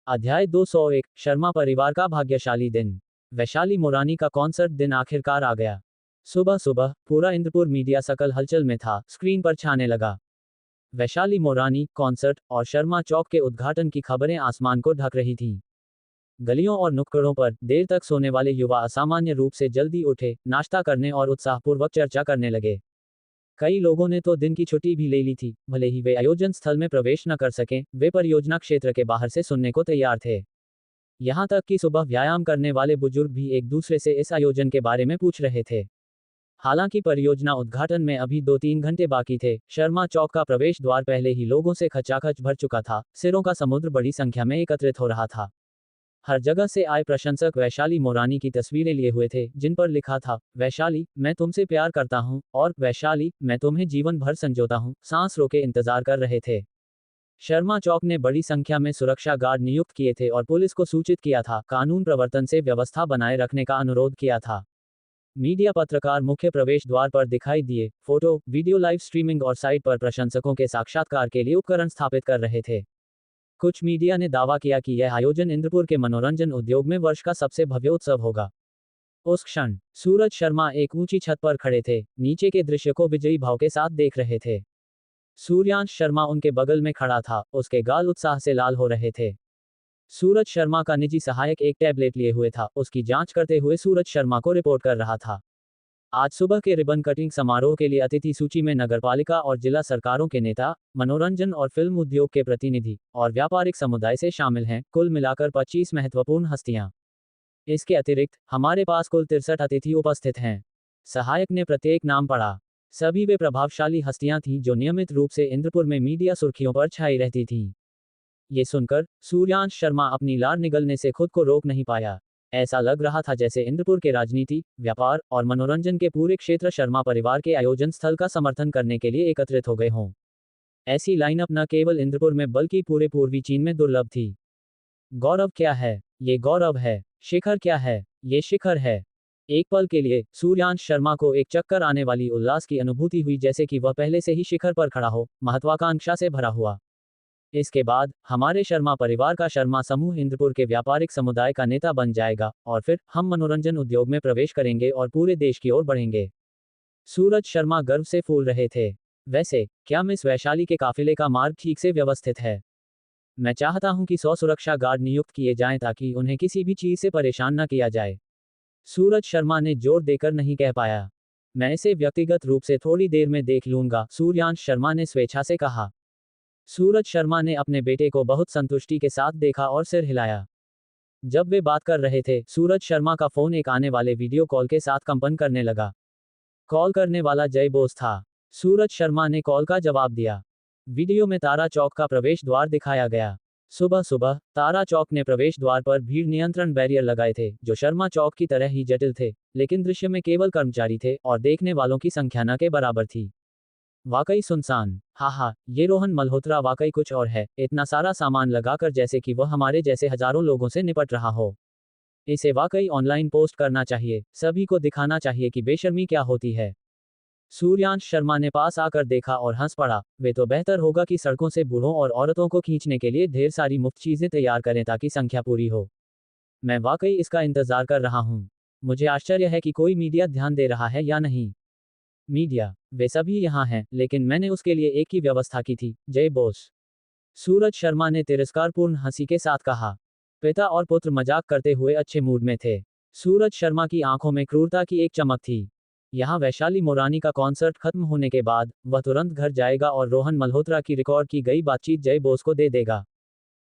अध्याय 201 शर्मा परिवार का भाग्यशाली दिन। वैशाली मोरानी का कॉन्सर्ट दिन आखिरकार आ गया। सुबह सुबह पूरा इंद्रपुर मीडिया सकल हलचल में था, स्क्रीन पर छाने लगा। वैशाली मोरानी कॉन्सर्ट और शर्मा चौक के उद्घाटन की खबरें आसमान को ढक रही थीं। गलियों और नुक्कड़ों पर देर तक सोने वाले युवा असामान्य रूप से जल्दी उठे, नाश्ता करने और उत्साहपूर्वक चर्चा करने लगे। कई लोगों ने तो दिन की छुट्टी भी ले ली थी, भले ही वे आयोजन स्थल में प्रवेश न कर सकें, वे परियोजना क्षेत्र के बाहर से सुनने को तैयार थे। यहाँ तक कि सुबह व्यायाम करने वाले बुजुर्ग भी एक दूसरे से इस आयोजन के बारे में पूछ रहे थे। हालांकि परियोजना उद्घाटन में अभी 2-3 घंटे बाकी थे, शर्मा चौक का प्रवेश द्वार पहले ही लोगों से खचाखच भर चुका था, सिरों का समुद्र बड़ी संख्या में एकत्रित हो रहा था। हर जगह से आए प्रशंसक वैशाली मोरानी की तस्वीरें लिए हुए थे, जिन पर लिखा था, वैशाली, मैं तुमसे प्यार करता हूं, और वैशाली, मैं तुम्हें जीवन भर संजोता हूं, सांस रोके इंतजार कर रहे थे। शर्मा चौक ने बड़ी संख्या में सुरक्षा गार्ड नियुक्त किए थे और पुलिस को सूचित किया था, कानून प्रवर्तन से व्यवस्था बनाए रखने का अनुरोध किया था। मीडिया पत्रकार मुख्य प्रवेश द्वार पर दिखाई दिए, फोटो, वीडियो लाइव स्ट्रीमिंग और साइट पर प्रशंसकों के साक्षात्कार के लिए उपकरण स्थापित कर रहे थे। कुछ मीडिया ने दावा किया कि यह आयोजन इंद्रपुर के मनोरंजन उद्योग में वर्ष का सबसे भव्य उत्सव होगा। उस क्षण सूरज शर्मा एक ऊंची छत पर खड़े थे, नीचे के दृश्य को विजयी भाव के साथ देख रहे थे। सूर्यांश शर्मा उनके बगल में खड़ा था, उसके गाल उत्साह से लाल हो रहे थे। सूरज शर्मा का निजी सहायक एक टैबलेट लिए हुए था, उसकी जांच करते हुए सूरज शर्मा को रिपोर्ट कर रहा था। आज सुबह के रिबन कटिंग समारोह के लिए अतिथि सूची में नगरपालिका और जिला सरकारों के नेता, मनोरंजन और फिल्म उद्योग के प्रतिनिधि और व्यापारिक समुदाय से शामिल हैं, कुल मिलाकर 25 महत्वपूर्ण हस्तियां। इसके अतिरिक्त हमारे पास कुल 63 अतिथि उपस्थित हैं। सहायक ने प्रत्येक नाम पढ़ा। सभी वे प्रभावशाली हस्तियां थीं जो नियमित रूप से इंद्रपुर में मीडिया सुर्खियों पर छाई रहती थीं। ये सुनकर सूर्यांश शर्मा अपनी लार निगलने से खुद को रोक नहीं पाया। ऐसा लग रहा था जैसे इंद्रपुर के राजनीति, व्यापार और मनोरंजन के पूरे क्षेत्र शर्मा परिवार के आयोजन स्थल का समर्थन करने के लिए एकत्रित हो गए हों। ऐसी लाइनअप न केवल इंद्रपुर में बल्कि पूरे पूर्वी चीन में दुर्लभ थी। गौरव क्या है? ये गौरव है। शिखर क्या है? ये शिखर है। एक पल के लिए सूर्यांश शर्मा को एक चक्कर आने वाली उल्लास की अनुभूति हुई, जैसे कि वह पहले से ही शिखर पर खड़ा हो, महत्वाकांक्षा से भरा हुआ। इसके बाद हमारे शर्मा परिवार का शर्मा समूह इंद्रपुर के व्यापारिक समुदाय का नेता बन जाएगा और फिर हम मनोरंजन उद्योग में प्रवेश करेंगे और पूरे देश की ओर बढ़ेंगे। सूरज शर्मा गर्व से फूल रहे थे। वैसे क्या मिस वैशाली के काफिले का मार्ग ठीक से व्यवस्थित है? मैं चाहता हूं कि 100 सुरक्षा गार्ड नियुक्त किए जाएं ताकि उन्हें किसी भी चीज से परेशान न किया जाए। सूरज शर्मा ने जोर देकर नहीं कह पाया। मैं इसे व्यक्तिगत रूप से थोड़ी देर में देख लूंगा, सूर्यांश शर्मा ने स्वेच्छा से कहा। सूरज शर्मा ने अपने बेटे को बहुत संतुष्टि के साथ देखा और सिर हिलाया। जब वे बात कर रहे थे, सूरज शर्मा का फोन एक आने वाले वीडियो कॉल के साथ कंपन करने लगा। कॉल करने वाला जय बोस था। सूरज शर्मा ने कॉल का जवाब दिया। वीडियो में तारा चौक का प्रवेश द्वार दिखाया गया। सुबह सुबह तारा चौक ने प्रवेश द्वार पर भीड़ नियंत्रण बैरियर लगाए थे, जो शर्मा चौक की तरह ही जटिल थे, लेकिन दृश्य में केवल कर्मचारी थे और देखने वालों की संख्या न के बराबर थी। वाकई सुनसान। हा, ये रोहन मल्होत्रा वाकई कुछ और है, इतना सारा सामान लगाकर जैसे कि वह हमारे जैसे हजारों लोगों से निपट रहा हो। इसे वाकई ऑनलाइन पोस्ट करना चाहिए, सभी को दिखाना चाहिए कि बेशर्मी क्या होती है। सूर्यांश शर्मा ने पास आकर देखा और हंस पड़ा। वे तो बेहतर होगा कि सड़कों से बूढ़ों और औरतों को खींचने के लिए ढेर सारी मुफ्त चीजें तैयार करें ताकि संख्या पूरी हो। मैं वाकई इसका इंतजार कर रहा हूँ। मुझे आश्चर्य है कि कोई मीडिया ध्यान दे रहा है या नहीं। मीडिया, वे सभी यहाँ हैं, लेकिन मैंने उसके लिए एक ही व्यवस्था की थी, जय बोस। सूरज शर्मा ने तिरस्कारपूर्ण हंसी के साथ कहा। पिता और पुत्र मजाक करते हुए अच्छे मूड में थे। सूरज शर्मा की आंखों में क्रूरता की एक चमक थी। यहाँ वैशाली मोरानी का कॉन्सर्ट खत्म होने के बाद वह तुरंत घर जाएगा और रोहन मल्होत्रा की रिकॉर्ड की गई बातचीत जय बोस को दे देगा।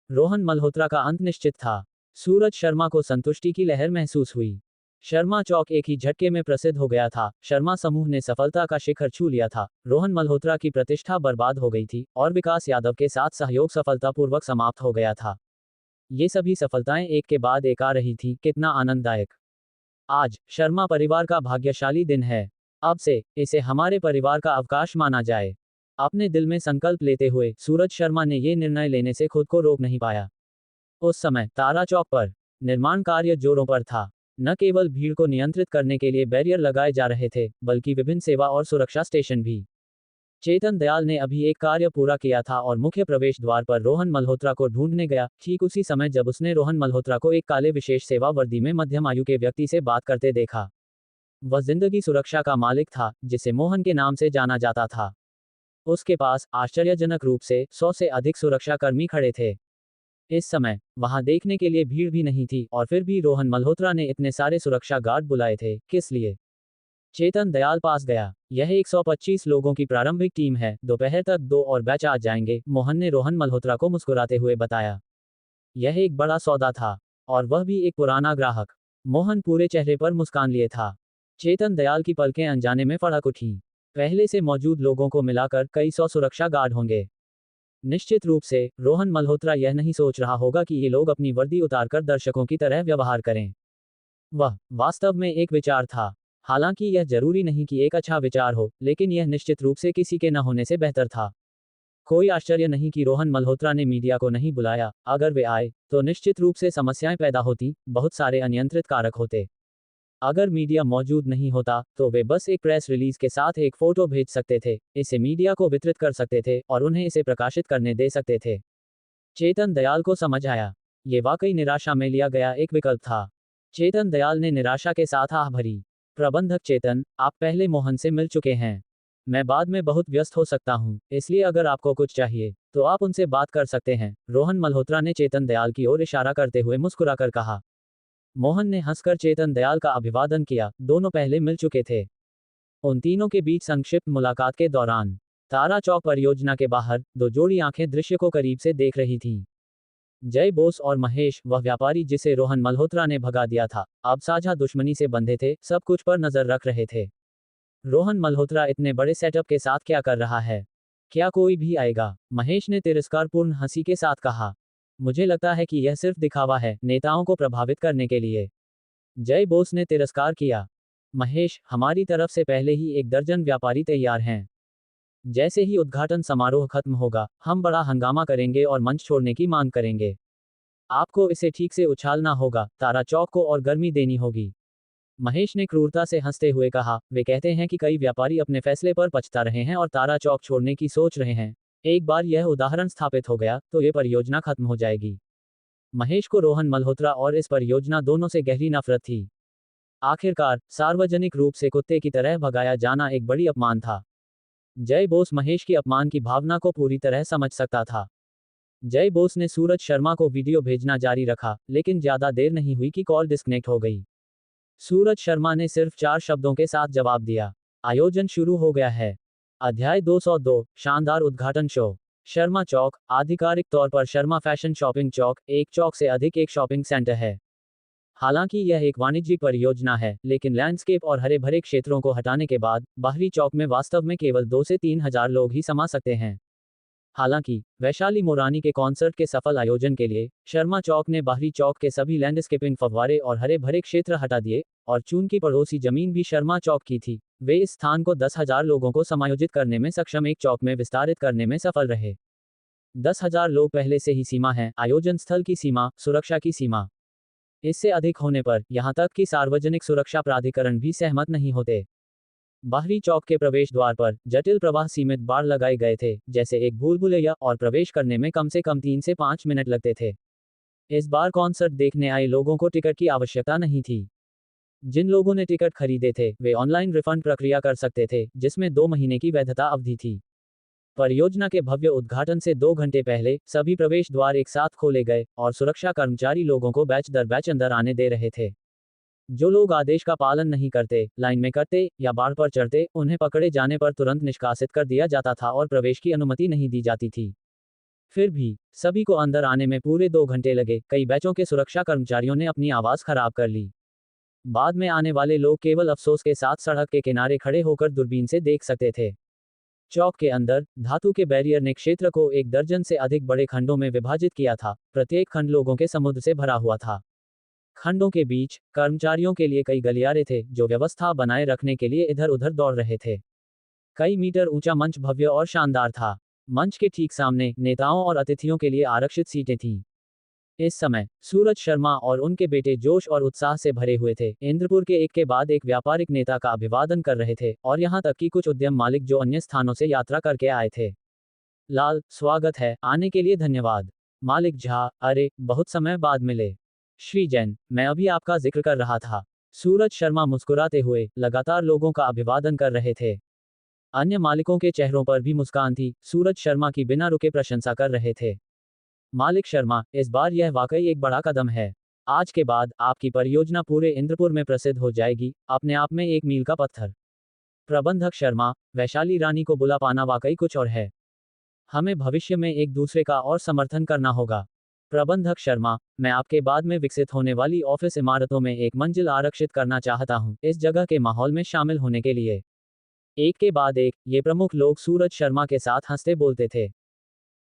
रोहन मल्होत्रा का अंत निश्चित था। सूरज शर्मा को संतुष्टि की लहर महसूस हुई। शर्मा चौक एक ही झटके में प्रसिद्ध हो गया था। शर्मा समूह ने सफलता का शिखर छू लिया था। रोहन मल्होत्रा की प्रतिष्ठा बर्बाद हो गई थी और विकास यादव के साथ सहयोग सफलतापूर्वक समाप्त हो गया था। ये सभी सफलताएं एक के बाद एक आ रही थी। कितना आनंददायक। आज शर्मा परिवार का भाग्यशाली दिन है। अब से इसे हमारे परिवार का अवकाश माना जाए। अपने दिल में संकल्प लेते हुए सूरज शर्मा ने ये निर्णय लेने से खुद को रोक नहीं पाया। उस समय तारा चौक पर निर्माण कार्य जोरों पर था। न केवल भीड़ को नियंत्रित करने के लिए बैरियर लगाए जा रहे थे, बल्कि विभिन्न सेवा और सुरक्षा स्टेशन भी। चेतन दयाल ने अभी एक कार्य पूरा किया था और मुख्य प्रवेश द्वार पर रोहन मल्होत्रा को ढूंढने गया, ठीक उसी समय जब उसने रोहन मल्होत्रा को एक काले विशेष सेवा वर्दी में मध्यम आयु के व्यक्ति से बात करते देखा। वह जिंदगी सुरक्षा का मालिक था, जिसे मोहन के नाम से जाना जाता था। उसके पास आश्चर्यजनक रूप से 100 से अधिक सुरक्षाकर्मी खड़े थे। इस समय वहां देखने के लिए भीड़ भी नहीं थी, और फिर भी रोहन मल्होत्रा ने इतने सारे सुरक्षा गार्ड बुलाए थे, किस लिए? चेतन दयाल पास गया। यह 125 लोगों की प्रारंभिक टीम है, दोपहर तक 2 और बैच आ जाएंगे, मोहन ने रोहन मल्होत्रा को मुस्कुराते हुए बताया। यह एक बड़ा सौदा था, और वह भी एक पुराना ग्राहक। मोहन पूरे चेहरे पर मुस्कान लिए था। चेतन दयाल की पलकें अनजाने में फड़क उठीं। पहले से मौजूद लोगों को मिलाकर कई 100 सुरक्षा गार्ड होंगे। निश्चित रूप से रोहन मल्होत्रा यह नहीं सोच रहा होगा कि ये लोग अपनी वर्दी उतारकर दर्शकों की तरह व्यवहार करें। वह वास्तव में एक विचार था। हालांकि यह जरूरी नहीं कि एक अच्छा विचार हो, लेकिन यह निश्चित रूप से किसी के न होने से बेहतर था। कोई आश्चर्य नहीं कि रोहन मल्होत्रा ने मीडिया को नहीं बुलाया। अगर वे आए तो निश्चित रूप से समस्याएं पैदा होती, बहुत सारे अनियंत्रित कारक होते। अगर मीडिया मौजूद नहीं होता तो वे बस एक प्रेस रिलीज के साथ एक फोटो भेज सकते थे, इसे मीडिया को वितरित कर सकते थे और उन्हें इसे प्रकाशित करने दे सकते थे। चेतन दयाल को समझ आया, ये वाकई निराशा में लिया गया एक विकल्प था। चेतन दयाल ने निराशा के साथ आह भरी। प्रबंधक चेतन, आप पहले मोहन से मिल चुके हैं। मैं बाद में बहुत व्यस्त हो सकता हूं, इसलिए अगर आपको कुछ चाहिए तो आप उनसे बात कर सकते हैं, रोहन मल्होत्रा ने चेतन दयाल की ओर इशारा करते हुए मुस्कुराकर कहा। मोहन ने हंसकर चेतन दयाल का अभिवादन किया। दोनों पहले मिल चुके थे। उन तीनों के बीच संक्षिप्त मुलाकात के दौरान तारा चौक परियोजना के बाहर 2 जोड़ी आंखें दृश्य को करीब से देख रही थीं। जय बोस और महेश, वह व्यापारी जिसे रोहन मल्होत्रा ने भगा दिया था, अब साझा दुश्मनी से बंधे थे, सब कुछ पर नजर रख रहे थे। रोहन मल्होत्रा इतने बड़े सेटअप के साथ क्या कर रहा है? क्या कोई भी आएगा? महेश ने तिरस्कारपूर्ण हंसी के साथ कहा। मुझे लगता है कि यह सिर्फ दिखावा है, नेताओं को प्रभावित करने के लिए। जय बोस ने तिरस्कार किया। महेश, हमारी तरफ से पहले ही 1 दर्जन व्यापारी तैयार हैं। जैसे ही उद्घाटन समारोह खत्म होगा, हम बड़ा हंगामा करेंगे और मंच छोड़ने की मांग करेंगे। आपको इसे ठीक से उछालना होगा, तारा चौक को और गर्मी देनी होगी। महेश ने क्रूरता से हंसते हुए कहा, वे कहते हैं कि कई व्यापारी अपने फैसले पर पछता रहे हैं और तारा चौक छोड़ने की सोच रहे हैं। एक बार यह उदाहरण स्थापित हो गया तो ये परियोजना खत्म हो जाएगी। महेश को रोहन मल्होत्रा और इस परियोजना दोनों से गहरी नफरत थी। आखिरकार सार्वजनिक रूप से कुत्ते की तरह भगाया जाना एक बड़ी अपमान था। जय बोस महेश की अपमान की भावना को पूरी तरह समझ सकता था। जय बोस ने सूरज शर्मा को वीडियो भेजना जारी रखा, लेकिन ज्यादा देर नहीं हुई कि कॉल डिस्कनेक्ट हो गई। सूरज शर्मा ने सिर्फ 4 शब्दों के साथ जवाब दिया, आयोजन शुरू हो गया है। अध्याय 202, शानदार उद्घाटन शो। शर्मा चौक, आधिकारिक तौर पर शर्मा फैशन शॉपिंग चौक, एक चौक से अधिक एक शॉपिंग सेंटर है। हालांकि यह एक वाणिज्यिक परियोजना है, लेकिन लैंडस्केप और हरे भरे क्षेत्रों को हटाने के बाद बाहरी चौक में वास्तव में केवल 2 से 3 हजार लोग ही समा सकते हैं। हालांकि वैशाली मोरानी के कॉन्सर्ट के सफल आयोजन के लिए शर्मा चौक ने बाहरी चौक के सभी लैंडस्केपिंग फव्वारे और हरे भरे क्षेत्र हटा दिए, और चूंकि पड़ोसी जमीन भी शर्मा चौक की थी, वे इस स्थान को 10,000 लोगों को समायोजित करने में सक्षम एक चौक में विस्तारित करने में सफल रहे। 10,000 लोग पहले से ही सीमा है, आयोजन स्थल की सीमा, सुरक्षा की सीमा। इससे अधिक होने पर यहां तक कि सार्वजनिक सुरक्षा प्राधिकरण भी सहमत नहीं होते। बाहरी चौक के प्रवेश द्वार पर जटिल प्रवाह सीमित बाड़ लगाए गए थे, जैसे एक भूल भुलैया, और प्रवेश करने में कम से कम 3 से 5 मिनट लगते थे। इस बार कॉन्सर्ट देखने आए लोगों को टिकट की आवश्यकता नहीं थी। जिन लोगों ने टिकट खरीदे थे वे ऑनलाइन रिफंड प्रक्रिया कर सकते थे, जिसमें 2 महीने की वैधता अवधि थी। परियोजना के भव्य उद्घाटन से 2 घंटे पहले सभी प्रवेश द्वार एक साथ खोले गए और सुरक्षा कर्मचारी लोगों को बैच दर बैच अंदर आने दे रहे थे। जो लोग आदेश का पालन नहीं करते, लाइन में करते या बाढ़ पर चढ़ते, उन्हें पकड़े जाने पर तुरंत निष्कासित कर दिया जाता था और प्रवेश की अनुमति नहीं दी जाती थी। फिर भी सभी को अंदर आने में पूरे 2 घंटे लगे। कई बैचों के सुरक्षा कर्मचारियों ने अपनी आवाज खराब कर ली। बाद में आने वाले लोग केवल अफसोस के साथ सड़क के किनारे खड़े होकर दूरबीन से देख सकते थे। चौक के अंदर धातु के बैरियर ने क्षेत्र को 1 दर्जन से अधिक बड़े खंडों में विभाजित किया था। प्रत्येक खंड लोगों के समुद्र से भरा हुआ था। खंडों के बीच कर्मचारियों के लिए कई गलियारे थे, जो व्यवस्था बनाए रखने के लिए इधर उधर दौड़ रहे थे। कई मीटर ऊंचा मंच भव्य और शानदार था। मंच के ठीक सामने नेताओं और अतिथियों के लिए आरक्षित सीटें थीं। इस समय सूरज शर्मा और उनके बेटे जोश और उत्साह से भरे हुए थे। इंद्रपुर के एक के बाद एक व्यापारिक नेता का अभिवादन कर रहे थे और यहाँ तक कि कुछ उद्यम मालिक जो अन्य स्थानों से यात्रा करके आए थे। लाल, स्वागत है, आने के लिए धन्यवाद। मालिक झा, अरे बहुत समय बाद मिले। श्री जैन, मैं अभी आपका जिक्र कर रहा था। सूरज शर्मा मुस्कुराते हुए लगातार लोगों का अभिवादन कर रहे थे। अन्य मालिकों के चेहरों पर भी मुस्कान थी। सूरज शर्मा की बिना रुके प्रशंसा कर रहे थे। मालिक शर्मा, इस बार यह वाकई एक बड़ा कदम है। आज के बाद आपकी परियोजना पूरे इंद्रपुर में प्रसिद्ध हो जाएगी, अपने आप में एक मील का पत्थर। प्रबंधक शर्मा, वैशाली रानी को बुला पाना वाकई कुछ और है। हमें भविष्य में एक दूसरे का और समर्थन करना होगा। प्रबंधक शर्मा, मैं आपके बाद में विकसित होने वाली ऑफिस इमारतों में एक मंजिल आरक्षित करना चाहता हूं, इस जगह के माहौल में शामिल होने के लिए। एक के बाद एक, ये प्रमुख लोग सूरज शर्मा के साथ हंसते बोलते थे।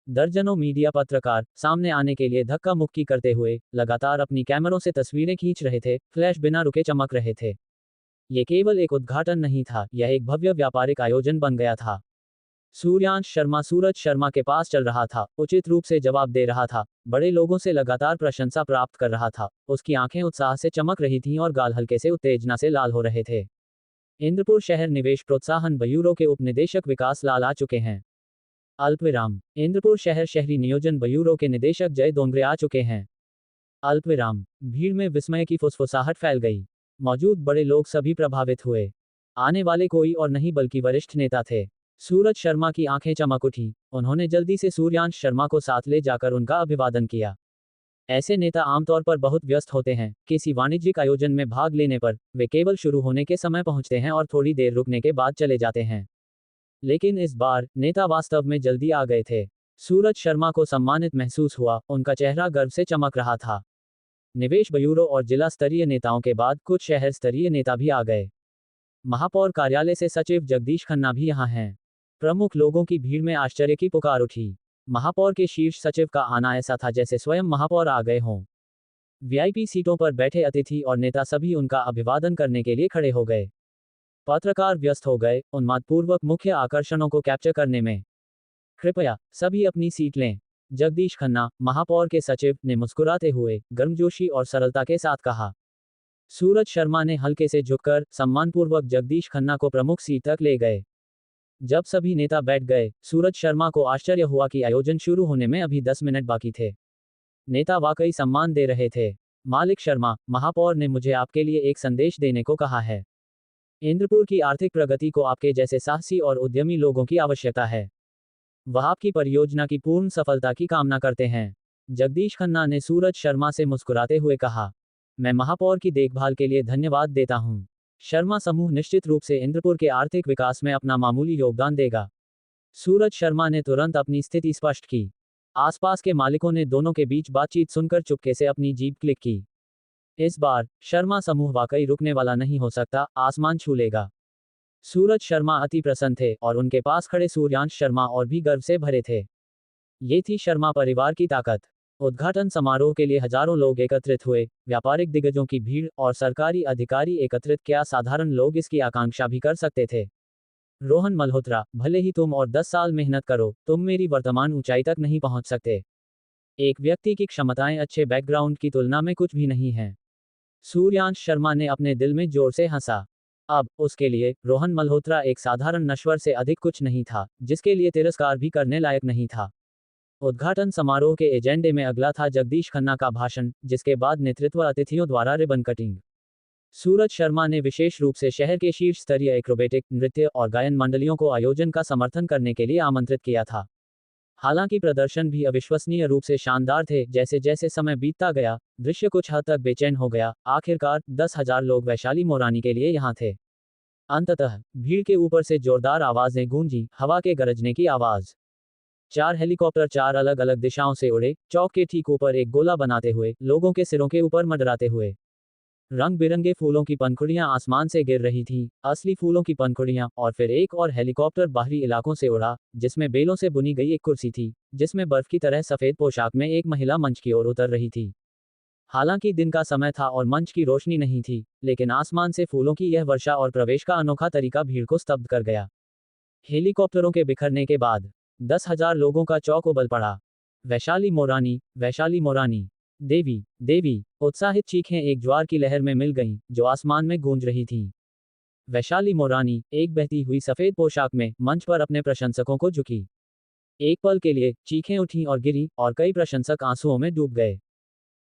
दर्जनों मीडिया पत्रकार सामने आने के लिए धक्का मुक्की करते हुए लगातार अपनी कैमरों से तस्वीरें खींच रहे थे। फ्लैश बिना रुके चमक रहे थे। ये केवल एक उद्घाटन नहीं था, यह एक भव्य व्यापारिक आयोजन बन गया था। सूर्यांश शर्मा सूरज शर्मा के पास चल रहा था, उचित रूप से जवाब दे रहा था, बड़े लोगों से लगातार प्रशंसा प्राप्त कर रहा था। उसकी आंखें उत्साह से चमक रही थीं और गाल हल्के से उत्तेजना से लाल हो रहे थे। इंद्रपुर शहर निवेश प्रोत्साहन ब्यूरो के उपनिदेशक विकास लाल आ चुके हैं। अल्पविराम। इंद्रपुर शहर शहरी नियोजन ब्यूरो के निदेशक जय दोंगरे आ चुके हैं। अल्पविराम। भीड़ में विस्मय की फुसफुसाहट फैल गई। मौजूद बड़े लोग सभी प्रभावित हुए। आने वाले कोई और नहीं बल्कि वरिष्ठ नेता थे। सूरज शर्मा की आंखें चमक उठी। उन्होंने जल्दी से सूर्यांश शर्मा को साथ ले जाकर उनका अभिवादन किया। ऐसे नेता आमतौर पर बहुत व्यस्त होते हैं। किसी वाणिज्यिक आयोजन में भाग लेने पर वे केवल शुरू होने के समय पहुंचते हैं और थोड़ी देर रुकने के बाद चले जाते हैं। लेकिन इस बार नेता वास्तव में जल्दी आ गए थे। सूरज शर्मा को सम्मानित महसूस हुआ, उनका चेहरा गर्व से चमक रहा था। निवेश ब्यूरो और जिला स्तरीय नेताओं के बाद कुछ शहर स्तरीय नेता भी आ गए। महापौर कार्यालय से सचिव जगदीश खन्ना भी यहाँ हैं। प्रमुख लोगों की भीड़ में आश्चर्य की पुकार उठी। महापौर के शीर्ष सचिव का आना ऐसा था जैसे स्वयं महापौर आ गए हों। वीआईपी सीटों पर बैठे अतिथि और नेता सभी उनका अभिवादन करने के लिए खड़े हो गए। पत्रकार व्यस्त हो गए, उन्मादपूर्वक मुख्य आकर्षणों को कैप्चर करने में। कृपया सभी अपनी सीट लें। जगदीश खन्ना, महापौर के सचिव, ने मुस्कुराते हुए गर्मजोशी और सरलता के साथ कहा। सूरज शर्मा ने हल्के से झुककर सम्मानपूर्वक जगदीश खन्ना को प्रमुख सीट तक ले गए। जब सभी नेता बैठ गए, सूरज शर्मा को आश्चर्य हुआ कि आयोजन शुरू होने में अभी 10 मिनट बाकी थे। नेता वाकई सम्मान दे रहे थे। मालिक शर्मा, महापौर ने मुझे आपके लिए एक संदेश देने को कहा है। इंद्रपुर की आर्थिक प्रगति को आपके जैसे साहसी और उद्यमी लोगों की आवश्यकता है। वह आपकी परियोजना की पूर्ण सफलता की कामना करते हैं। जगदीश खन्ना ने सूरज शर्मा से मुस्कुराते हुए कहा। मैं महापौर की देखभाल के लिए धन्यवाद देता हूं। शर्मा समूह निश्चित रूप से इंद्रपुर के आर्थिक विकास में अपना मामूली योगदान देगा। सूरज शर्मा ने तुरंत अपनी स्थिति स्पष्ट की। आसपास के मालिकों ने दोनों के बीच बातचीत सुनकर चुपके से अपनी जीभ क्लिक की। इस बार शर्मा समूह वाकई रुकने वाला नहीं हो सकता, आसमान छू लेगा। सूरज शर्मा अति प्रसन्न थे और उनके पास खड़े सूर्यांश शर्मा और भी गर्व से भरे थे। ये थी शर्मा परिवार की ताकत। उद्घाटन समारोह के लिए हजारों लोग एकत्रित हुए, व्यापारिक दिग्गजों की भीड़ और सरकारी अधिकारी एकत्रित। क्या साधारण लोग इसकी आकांक्षा भी कर सकते थे? रोहन मल्होत्रा, भले ही तुम और 10 साल मेहनत करो, तुम मेरी वर्तमान ऊंचाई तक नहीं पहुंच सकते। एक व्यक्ति की क्षमताएं अच्छे बैकग्राउंड की तुलना में कुछ भी नहीं हैं। सूर्यांश शर्मा ने अपने दिल में जोर से हंसा। अब उसके लिए रोहन मल्होत्रा एक साधारण नश्वर से अधिक कुछ नहीं था, जिसके लिए तिरस्कार भी करने लायक नहीं था। उद्घाटन समारोह के एजेंडे में अगला था जगदीश खन्ना का भाषण, जिसके बाद नेतृत्व अतिथियों द्वारा रिबन कटिंग। सूरज शर्मा ने विशेष रूप से शहर के शीर्ष स्तरीय एक्रोबेटिक, नृत्य और गायन मंडलियों को आयोजन का समर्थन करने के लिए आमंत्रित किया था। हालांकि प्रदर्शन भी अविश्वसनीय रूप से शानदार थे। जैसे जैसे समय बीतता गया, दृश्य कुछ हद तक बेचैन हो गया। आखिरकार 10,000 लोग वैशाली मोरानी के लिए यहाँ थे। अंततः भीड़ के ऊपर से जोरदार आवाजें गूंजी, हवा के गरजने की आवाज। 4 हेलीकॉप्टर 4 अलग अलग दिशाओं से उड़े, चौक के ठीक ऊपर एक गोला बनाते हुए, लोगों के सिरों के ऊपर मंडराते हुए। रंग बिरंगे फूलों की पंखुड़ियां आसमान से गिर रही थीं, असली फूलों की पंखुड़ियां। और फिर एक और हेलीकॉप्टर बाहरी इलाकों से उड़ा, जिसमें बेलों से बुनी गई एक कुर्सी थी, जिसमें बर्फ की तरह सफेद पोशाक में एक महिला मंच की ओर उतर रही थी। हालांकि दिन का समय था और मंच की रोशनी नहीं थी, लेकिन आसमान से फूलों की यह वर्षा और प्रवेश का अनोखा तरीका भीड़ को स्तब्ध कर गया। हेलीकॉप्टरों के बिखरने के बाद 10,000 लोगों का चौक उबल पड़ा। वैशाली मोरानी, वैशाली मोरानी। देवी, देवी, उत्साहित चीखें एक ज्वार की लहर में मिल गईं, जो आसमान में गूंज रही थीं। वैशाली मोरानी, एक बहती हुई सफेद पोशाक में, मंच पर अपने प्रशंसकों को झुकी। एक पल के लिए चीखें उठीं और गिरीं, और कई प्रशंसक आंसुओं में डूब गए।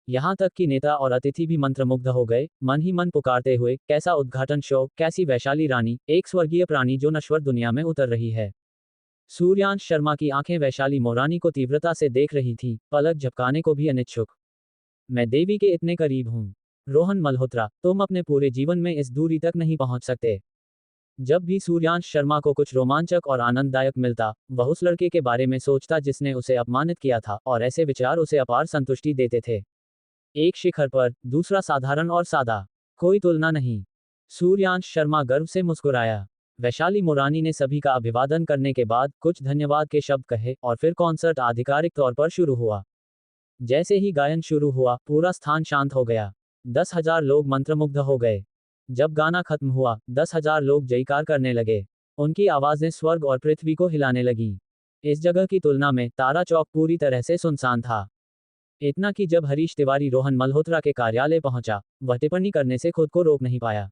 यहाँ तक कि नेता और अतिथि भी मंत्रमुग्ध हो गए, मन ही मन पुकारते हुए, कैसा उद्घाटन शो, कैसी वैशाली रानी, एक स्वर्गीय प्राणी जो नश्वर दुनिया में उतर रही है। सूर्यांश शर्मा की आंखें वैशाली मोरानी को तीव्रता से देख रही थीं, पलक झपकाने को भी अनिच्छुक। मैं देवी के इतने करीब हूँ। रोहन मल्होत्रा, तुम अपने पूरे जीवन में इस दूरी तक नहीं पहुंच सकते। जब भी सूर्यांश शर्मा को कुछ रोमांचक और आनंददायक मिलता, वह उस लड़के के बारे में सोचता जिसने उसे अपमानित किया था, और ऐसे विचार उसे अपार संतुष्टि देते थे। एक शिखर पर, दूसरा साधारण और सादा। कोई तुलना नहीं। सूर्यांश शर्मा गर्व से मुस्कुराया। वैशाली मोरानी ने सभी का अभिवादन करने के बाद कुछ धन्यवाद के शब्द कहे, और फिर कॉन्सर्ट आधिकारिक तौर पर शुरू हुआ। जैसे ही गायन शुरू हुआ, पूरा स्थान शांत हो गया। 10,000 लोग मंत्रमुग्ध हो गए। जब गाना खत्म हुआ, 10,000 लोग जयकार करने लगे। उनकी आवाजें स्वर्ग और पृथ्वी को हिलाने लगीं। इस जगह की तुलना में तारा चौक पूरी तरह से सुनसान था। इतना कि जब हरीश तिवारी रोहन मल्होत्रा के कार्यालय पहुंचा, वह टिप्पणी करने से खुद को रोक नहीं पाया।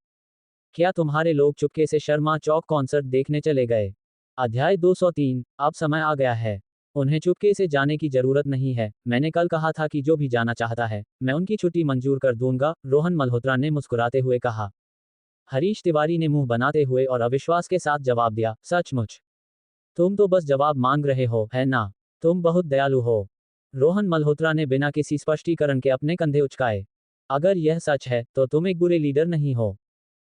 क्या तुम्हारे लोग चुपके से शर्मा चौक कॉन्सर्ट देखने चले गए? अध्याय 203। अब समय आ गया है। उन्हें चुपके से जाने की जरूरत नहीं है। मैंने कल कहा था कि जो भी जाना चाहता है, मैं उनकी छुट्टी मंजूर कर दूंगा, रोहन मल्होत्रा ने मुस्कुराते हुए कहा। हरीश तिवारी ने मुंह बनाते हुए और अविश्वास के साथ जवाब दिया, सचमुच? तुम तो बस जवाब मांग रहे हो, है ना? तुम बहुत दयालु हो। रोहन मल्होत्रा ने बिना किसी स्पष्टीकरण के अपने कंधे उचकाए। अगर यह सच है, तो तुम एक बुरे लीडर नहीं हो।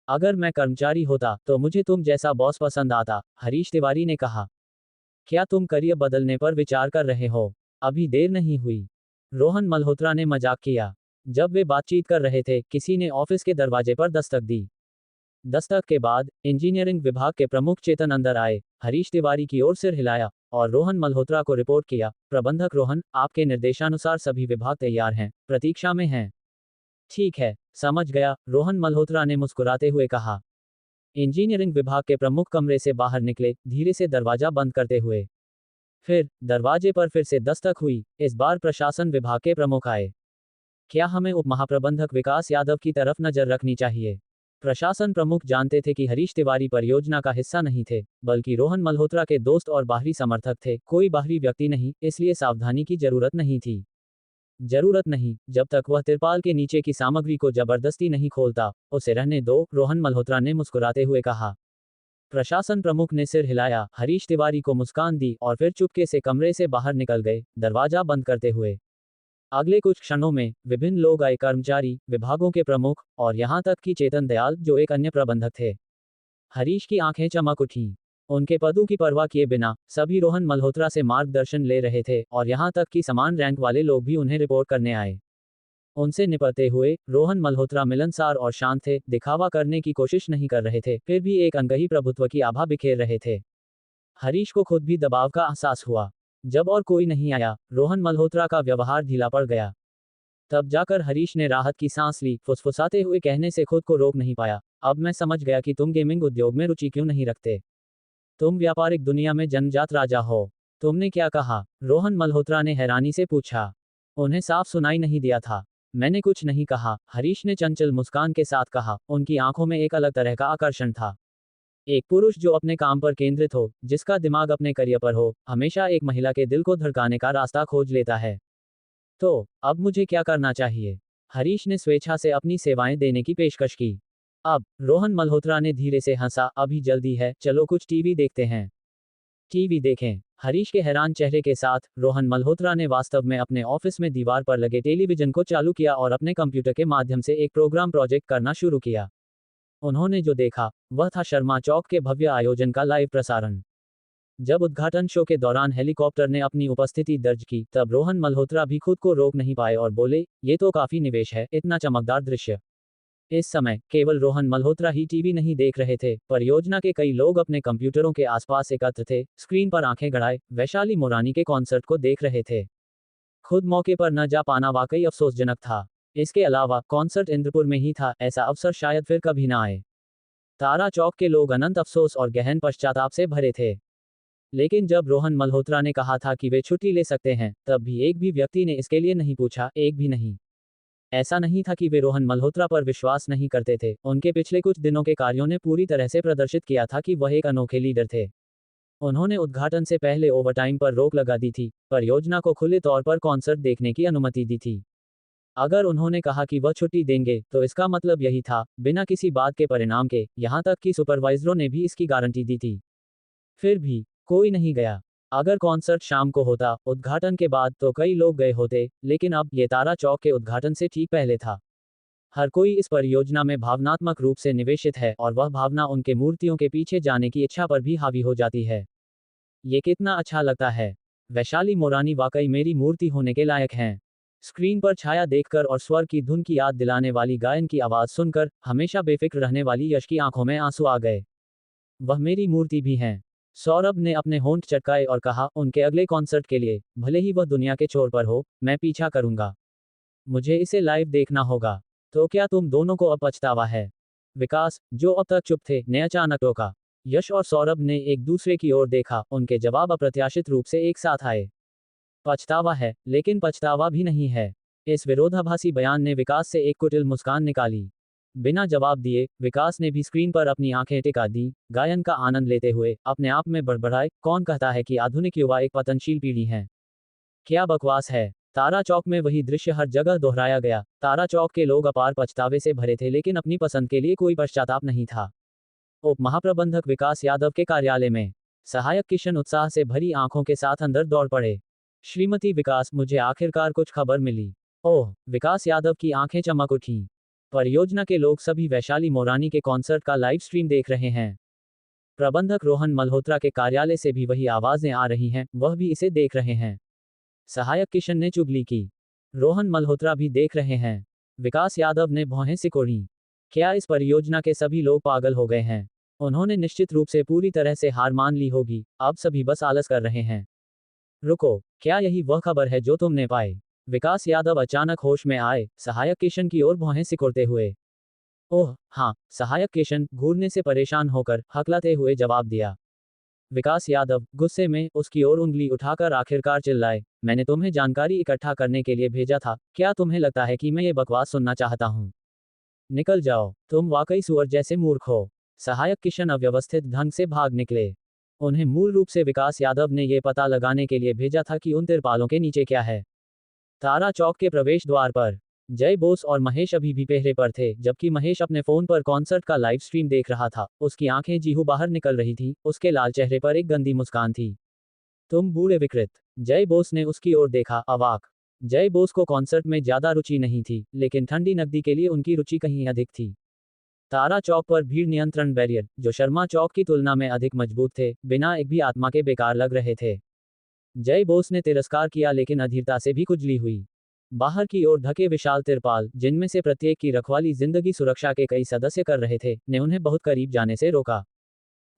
अगर मैं कर्मचारी होता, तो मुझे तुम जैसा बॉस पसंद आता, हरीश तिवारी ने कहा। क्या तुम करियर बदलने पर विचार कर रहे हो? अभी देर नहीं हुई। रोहन मल्होत्रा ने मजाक किया। जब वे बातचीत कर रहे थे, किसी ने ऑफिस के दरवाजे पर दस्तक दी। दस्तक के बाद इंजीनियरिंग विभाग के प्रमुख चेतन अंदर आए, हरीश तिवारी की ओर सिर हिलाया, और रोहन मल्होत्रा को रिपोर्ट किया। प्रबंधक रोहन, आपके निर्देशानुसार सभी विभाग तैयार हैं, प्रतीक्षा में हैं। ठीक है, समझ गया, रोहन मल्होत्रा ने मुस्कुराते हुए कहा। इंजीनियरिंग विभाग के प्रमुख कमरे से बाहर निकले, धीरे से दरवाजा बंद करते हुए। फिर दरवाजे पर फिर से दस्तक हुई। इस बार प्रशासन विभाग के प्रमुख आए। क्या हमें उप महाप्रबंधक विकास यादव की तरफ नजर रखनी चाहिए? प्रशासन प्रमुख जानते थे कि हरीश तिवारी परियोजना का हिस्सा नहीं थे, बल्कि रोहन मल्होत्रा के दोस्त और बाहरी समर्थक थे, कोई बाहरी व्यक्ति नहीं, इसलिए सावधानी की जरूरत नहीं थी। जरूरत नहीं, जब तक वह तिरपाल के नीचे की सामग्री को जबरदस्ती नहीं खोलता, उसे रहने दो, रोहन मल्होत्रा ने मुस्कुराते हुए कहा। प्रशासन प्रमुख ने सिर हिलाया, हरीश तिवारी को मुस्कान दी, और फिर चुपके से कमरे से बाहर निकल गए, दरवाजा बंद करते हुए। अगले कुछ क्षणों में विभिन्न लोग आए, कर्मचारी, विभागों के प्रमुख, और यहां तक कि चेतन दयाल, जो एक अन्य प्रबंधक थे। हरीश की आंखें चमक उठीं। उनके पदों की परवाह किए बिना सभी रोहन मल्होत्रा से मार्गदर्शन ले रहे थे, और यहां तक कि समान रैंक वाले लोग भी उन्हें रिपोर्ट करने आए। उनसे निपटते हुए रोहन मल्होत्रा मिलनसार और शांत थे, दिखावा करने की कोशिश नहीं कर रहे थे, फिर भी एक अनकही प्रभुत्व की आभा बिखेर रहे थे। हरीश को खुद भी दबाव का एहसास हुआ। जब और कोई नहीं आया, रोहन मल्होत्रा का व्यवहार ढीला पड़ गया। तब जाकर हरीश ने राहत की सांस ली, फुसफुसाते हुए कहने से खुद को रोक नहीं पाया। अब मैं समझ गया कि तुम गेमिंग उद्योग में रुचि क्यों नहीं रखते। तुम व्यापारिक दुनिया में जन्मजात राजा हो। तुमने क्या कहा? रोहन मल्होत्रा ने हैरानी से पूछा। उन्हें साफ सुनाई नहीं दिया था। मैंने कुछ नहीं कहा, हरीश ने चंचल मुस्कान के साथ कहा। उनकी आंखों में एक अलग तरह का आकर्षण था। एक पुरुष जो अपने काम पर केंद्रित हो, जिसका दिमाग अपने करियर पर हो, हमेशा एक महिला के दिल को धड़काने का रास्ता खोज लेता है। तो अब मुझे क्या करना चाहिए? हरीश ने स्वेच्छा से अपनी सेवाएं देने की पेशकश की। अब रोहन मल्होत्रा ने धीरे से हंसा, अभी जल्दी है, चलो कुछ टीवी देखते हैं। टीवी देखें? हरीश के हैरान चेहरे के साथ रोहन मल्होत्रा ने वास्तव में अपने ऑफिस में दीवार पर लगे टेलीविजन को चालू किया और अपने कंप्यूटर के माध्यम से एक प्रोग्राम प्रोजेक्ट करना शुरू किया। उन्होंने जो देखा, वह था शर्मा चौक के भव्य आयोजन का लाइव प्रसारण। जब उद्घाटन शो के दौरान हेलीकॉप्टर ने अपनी उपस्थिति दर्ज की, तब रोहन मल्होत्रा भी खुद को रोक नहीं पाए और बोले, ये तो काफी निवेश है, इतना चमकदार दृश्य। इस समय केवल रोहन मल्होत्रा ही टीवी नहीं देख रहे थे, परियोजना के कई लोग अपने कंप्यूटरों के आसपास एकत्र थे, स्क्रीन पर आंखें गड़ाए, वैशाली मोरानी के कॉन्सर्ट को देख रहे थे। खुद मौके पर न जा पाना वाकई अफसोसजनक था। इसके अलावा कॉन्सर्ट इंद्रपुर में ही था, ऐसा अवसर शायद फिर कभी ना आए। तारा चौक के लोग अनंत अफसोस और गहन पश्चाताप से भरे थे। लेकिन जब रोहन मल्होत्रा ने कहा था कि वे छुट्टी ले सकते हैं, तब भी एक भी व्यक्ति ने इसके लिए नहीं पूछा, एक भी नहीं। ऐसा नहीं था कि वे रोहन मल्होत्रा पर विश्वास नहीं करते थे, उनके पिछले कुछ दिनों के कार्यों ने पूरी तरह से प्रदर्शित किया था कि वह एक अनोखे लीडर थे। उन्होंने उद्घाटन से पहले ओवरटाइम पर रोक लगा दी थी, परियोजना को खुले तौर पर कॉन्सर्ट देखने की अनुमति दी थी। अगर उन्होंने कहा कि वह छुट्टी देंगे, तो इसका मतलब यही था, बिना किसी बात के परिणाम के, यहाँ तक कि सुपरवाइजरों ने भी इसकी गारंटी दी थी। फिर भी कोई नहीं गया। अगर कॉन्सर्ट शाम को होता, उद्घाटन के बाद, तो कई लोग गए होते, लेकिन अब ये तारा चौक के उद्घाटन से ठीक पहले था। हर कोई इस परियोजना में भावनात्मक रूप से निवेशित है और वह भावना उनके मूर्तियों के पीछे जाने की इच्छा पर भी हावी हो जाती है। ये कितना अच्छा लगता है। वैशाली मोरानी वाकई मेरी मूर्ति होने के लायक हैं। स्क्रीन पर छाया देखकर और स्वर की धुन की याद दिलाने वाली गायन की आवाज सुनकर हमेशा बेफिक्र रहने वाली यश की आंखों में आंसू आ गए। वह मेरी मूर्ति भी हैं। सौरभ ने अपने होंठ चटकाए और कहा, उनके अगले कॉन्सर्ट के लिए, भले ही वह दुनिया के छोर पर हो, मैं पीछा करूंगा। मुझे इसे लाइव देखना होगा। तो क्या तुम दोनों को अब पछतावा है? विकास, जो अब तक चुप थे, ने अचानक टोका। यश और सौरभ ने एक दूसरे की ओर देखा, उनके जवाब अप्रत्याशित रूप से एक साथ आए। पछतावा है, लेकिन पछतावा भी नहीं है। इस विरोधाभासी बयान ने विकास से एक कुटिल मुस्कान निकाली। बिना जवाब दिए, विकास ने भी स्क्रीन पर अपनी आंखें टिका दी, गायन का आनंद लेते हुए, अपने आप में बड़बड़ाए, कौन कहता है कि आधुनिक युवा एक पतनशील पीढ़ी है? क्या बकवास है। तारा चौक में वही दृश्य हर जगह दोहराया गया। तारा चौक के लोग अपार पछतावे से भरे थे, लेकिन अपनी पसंद के लिए कोई पश्चाताप नहीं था। उप महाप्रबंधक विकास यादव के कार्यालय में सहायक किशन उत्साह से भरी आंखों के साथ अंदर दौड़ पड़े। श्रीमती विकास, मुझे आखिरकार कुछ खबर मिली। ओह, विकास यादव की आंखें चमक उठीं। परियोजना के लोग सभी वैशाली मोरानी के कॉन्सर्ट का लाइव स्ट्रीम देख रहे हैं। प्रबंधक रोहन मल्होत्रा के कार्यालय से भी वही आवाजें आ रही हैं, वह भी इसे देख रहे हैं। सहायक किशन ने चुगली की। रोहन मल्होत्रा भी देख रहे हैं। विकास यादव ने भौहें सिकोड़ी। क्या इस परियोजना के सभी लोग पागल हो गए हैं? उन्होंने निश्चित रूप से पूरी तरह से हार मान ली होगी, अब सभी बस आलस कर रहे हैं। रुको, क्या यही वह खबर है जो तुमने पाई? विकास यादव अचानक होश में आए, सहायक किशन की ओर भौहें सिकोड़ते हुए। ओह, हाँ, सहायक किशन घूरने से परेशान होकर हकलाते हुए जवाब दिया। विकास यादव गुस्से में उसकी ओर उंगली उठाकर आखिरकार चिल्लाए, मैंने तुम्हें जानकारी इकट्ठा करने के लिए भेजा था, क्या तुम्हें लगता है कि मैं ये बकवास सुनना चाहता हूँ? निकल जाओ, तुम वाकई सुअर जैसे मूर्ख हो। सहायक किशन अव्यवस्थित ढंग से भाग निकले। उन्हें मूल रूप से विकास यादव ने यह पता लगाने के लिए भेजा था कि उन तिरपालों के नीचे क्या है। तारा चौक के प्रवेश द्वार पर जय बोस और महेश अभी भी पहरे पर थे, जबकि महेश अपने फोन पर कॉन्सर्ट का लाइव स्ट्रीम देख रहा था। उसकी आंखें जीहू बाहर निकल रही थी, उसके लाल चेहरे पर एक गंदी मुस्कान थी। तुम बूढ़े विकृत। जय बोस ने उसकी ओर देखा, अवाक। जय बोस को कॉन्सर्ट में ज्यादा रुचि नहीं थी, लेकिन ठंडी नकदी के लिए उनकी रुचि कहीं अधिक थी। तारा चौक पर भीड़ नियंत्रण बैरियर, जो शर्मा चौक की तुलना में अधिक मजबूत थे, बिना एक भी आत्मा के बेकार लग रहे थे। जय बोस ने तिरस्कार किया, लेकिन अधीरता से भी खुजली हुई। बाहर की ओर ढके विशाल तिरपाल, जिनमें से प्रत्येक की रखवाली जिंदगी सुरक्षा के कई सदस्य कर रहे थे, ने उन्हें बहुत करीब जाने से रोका।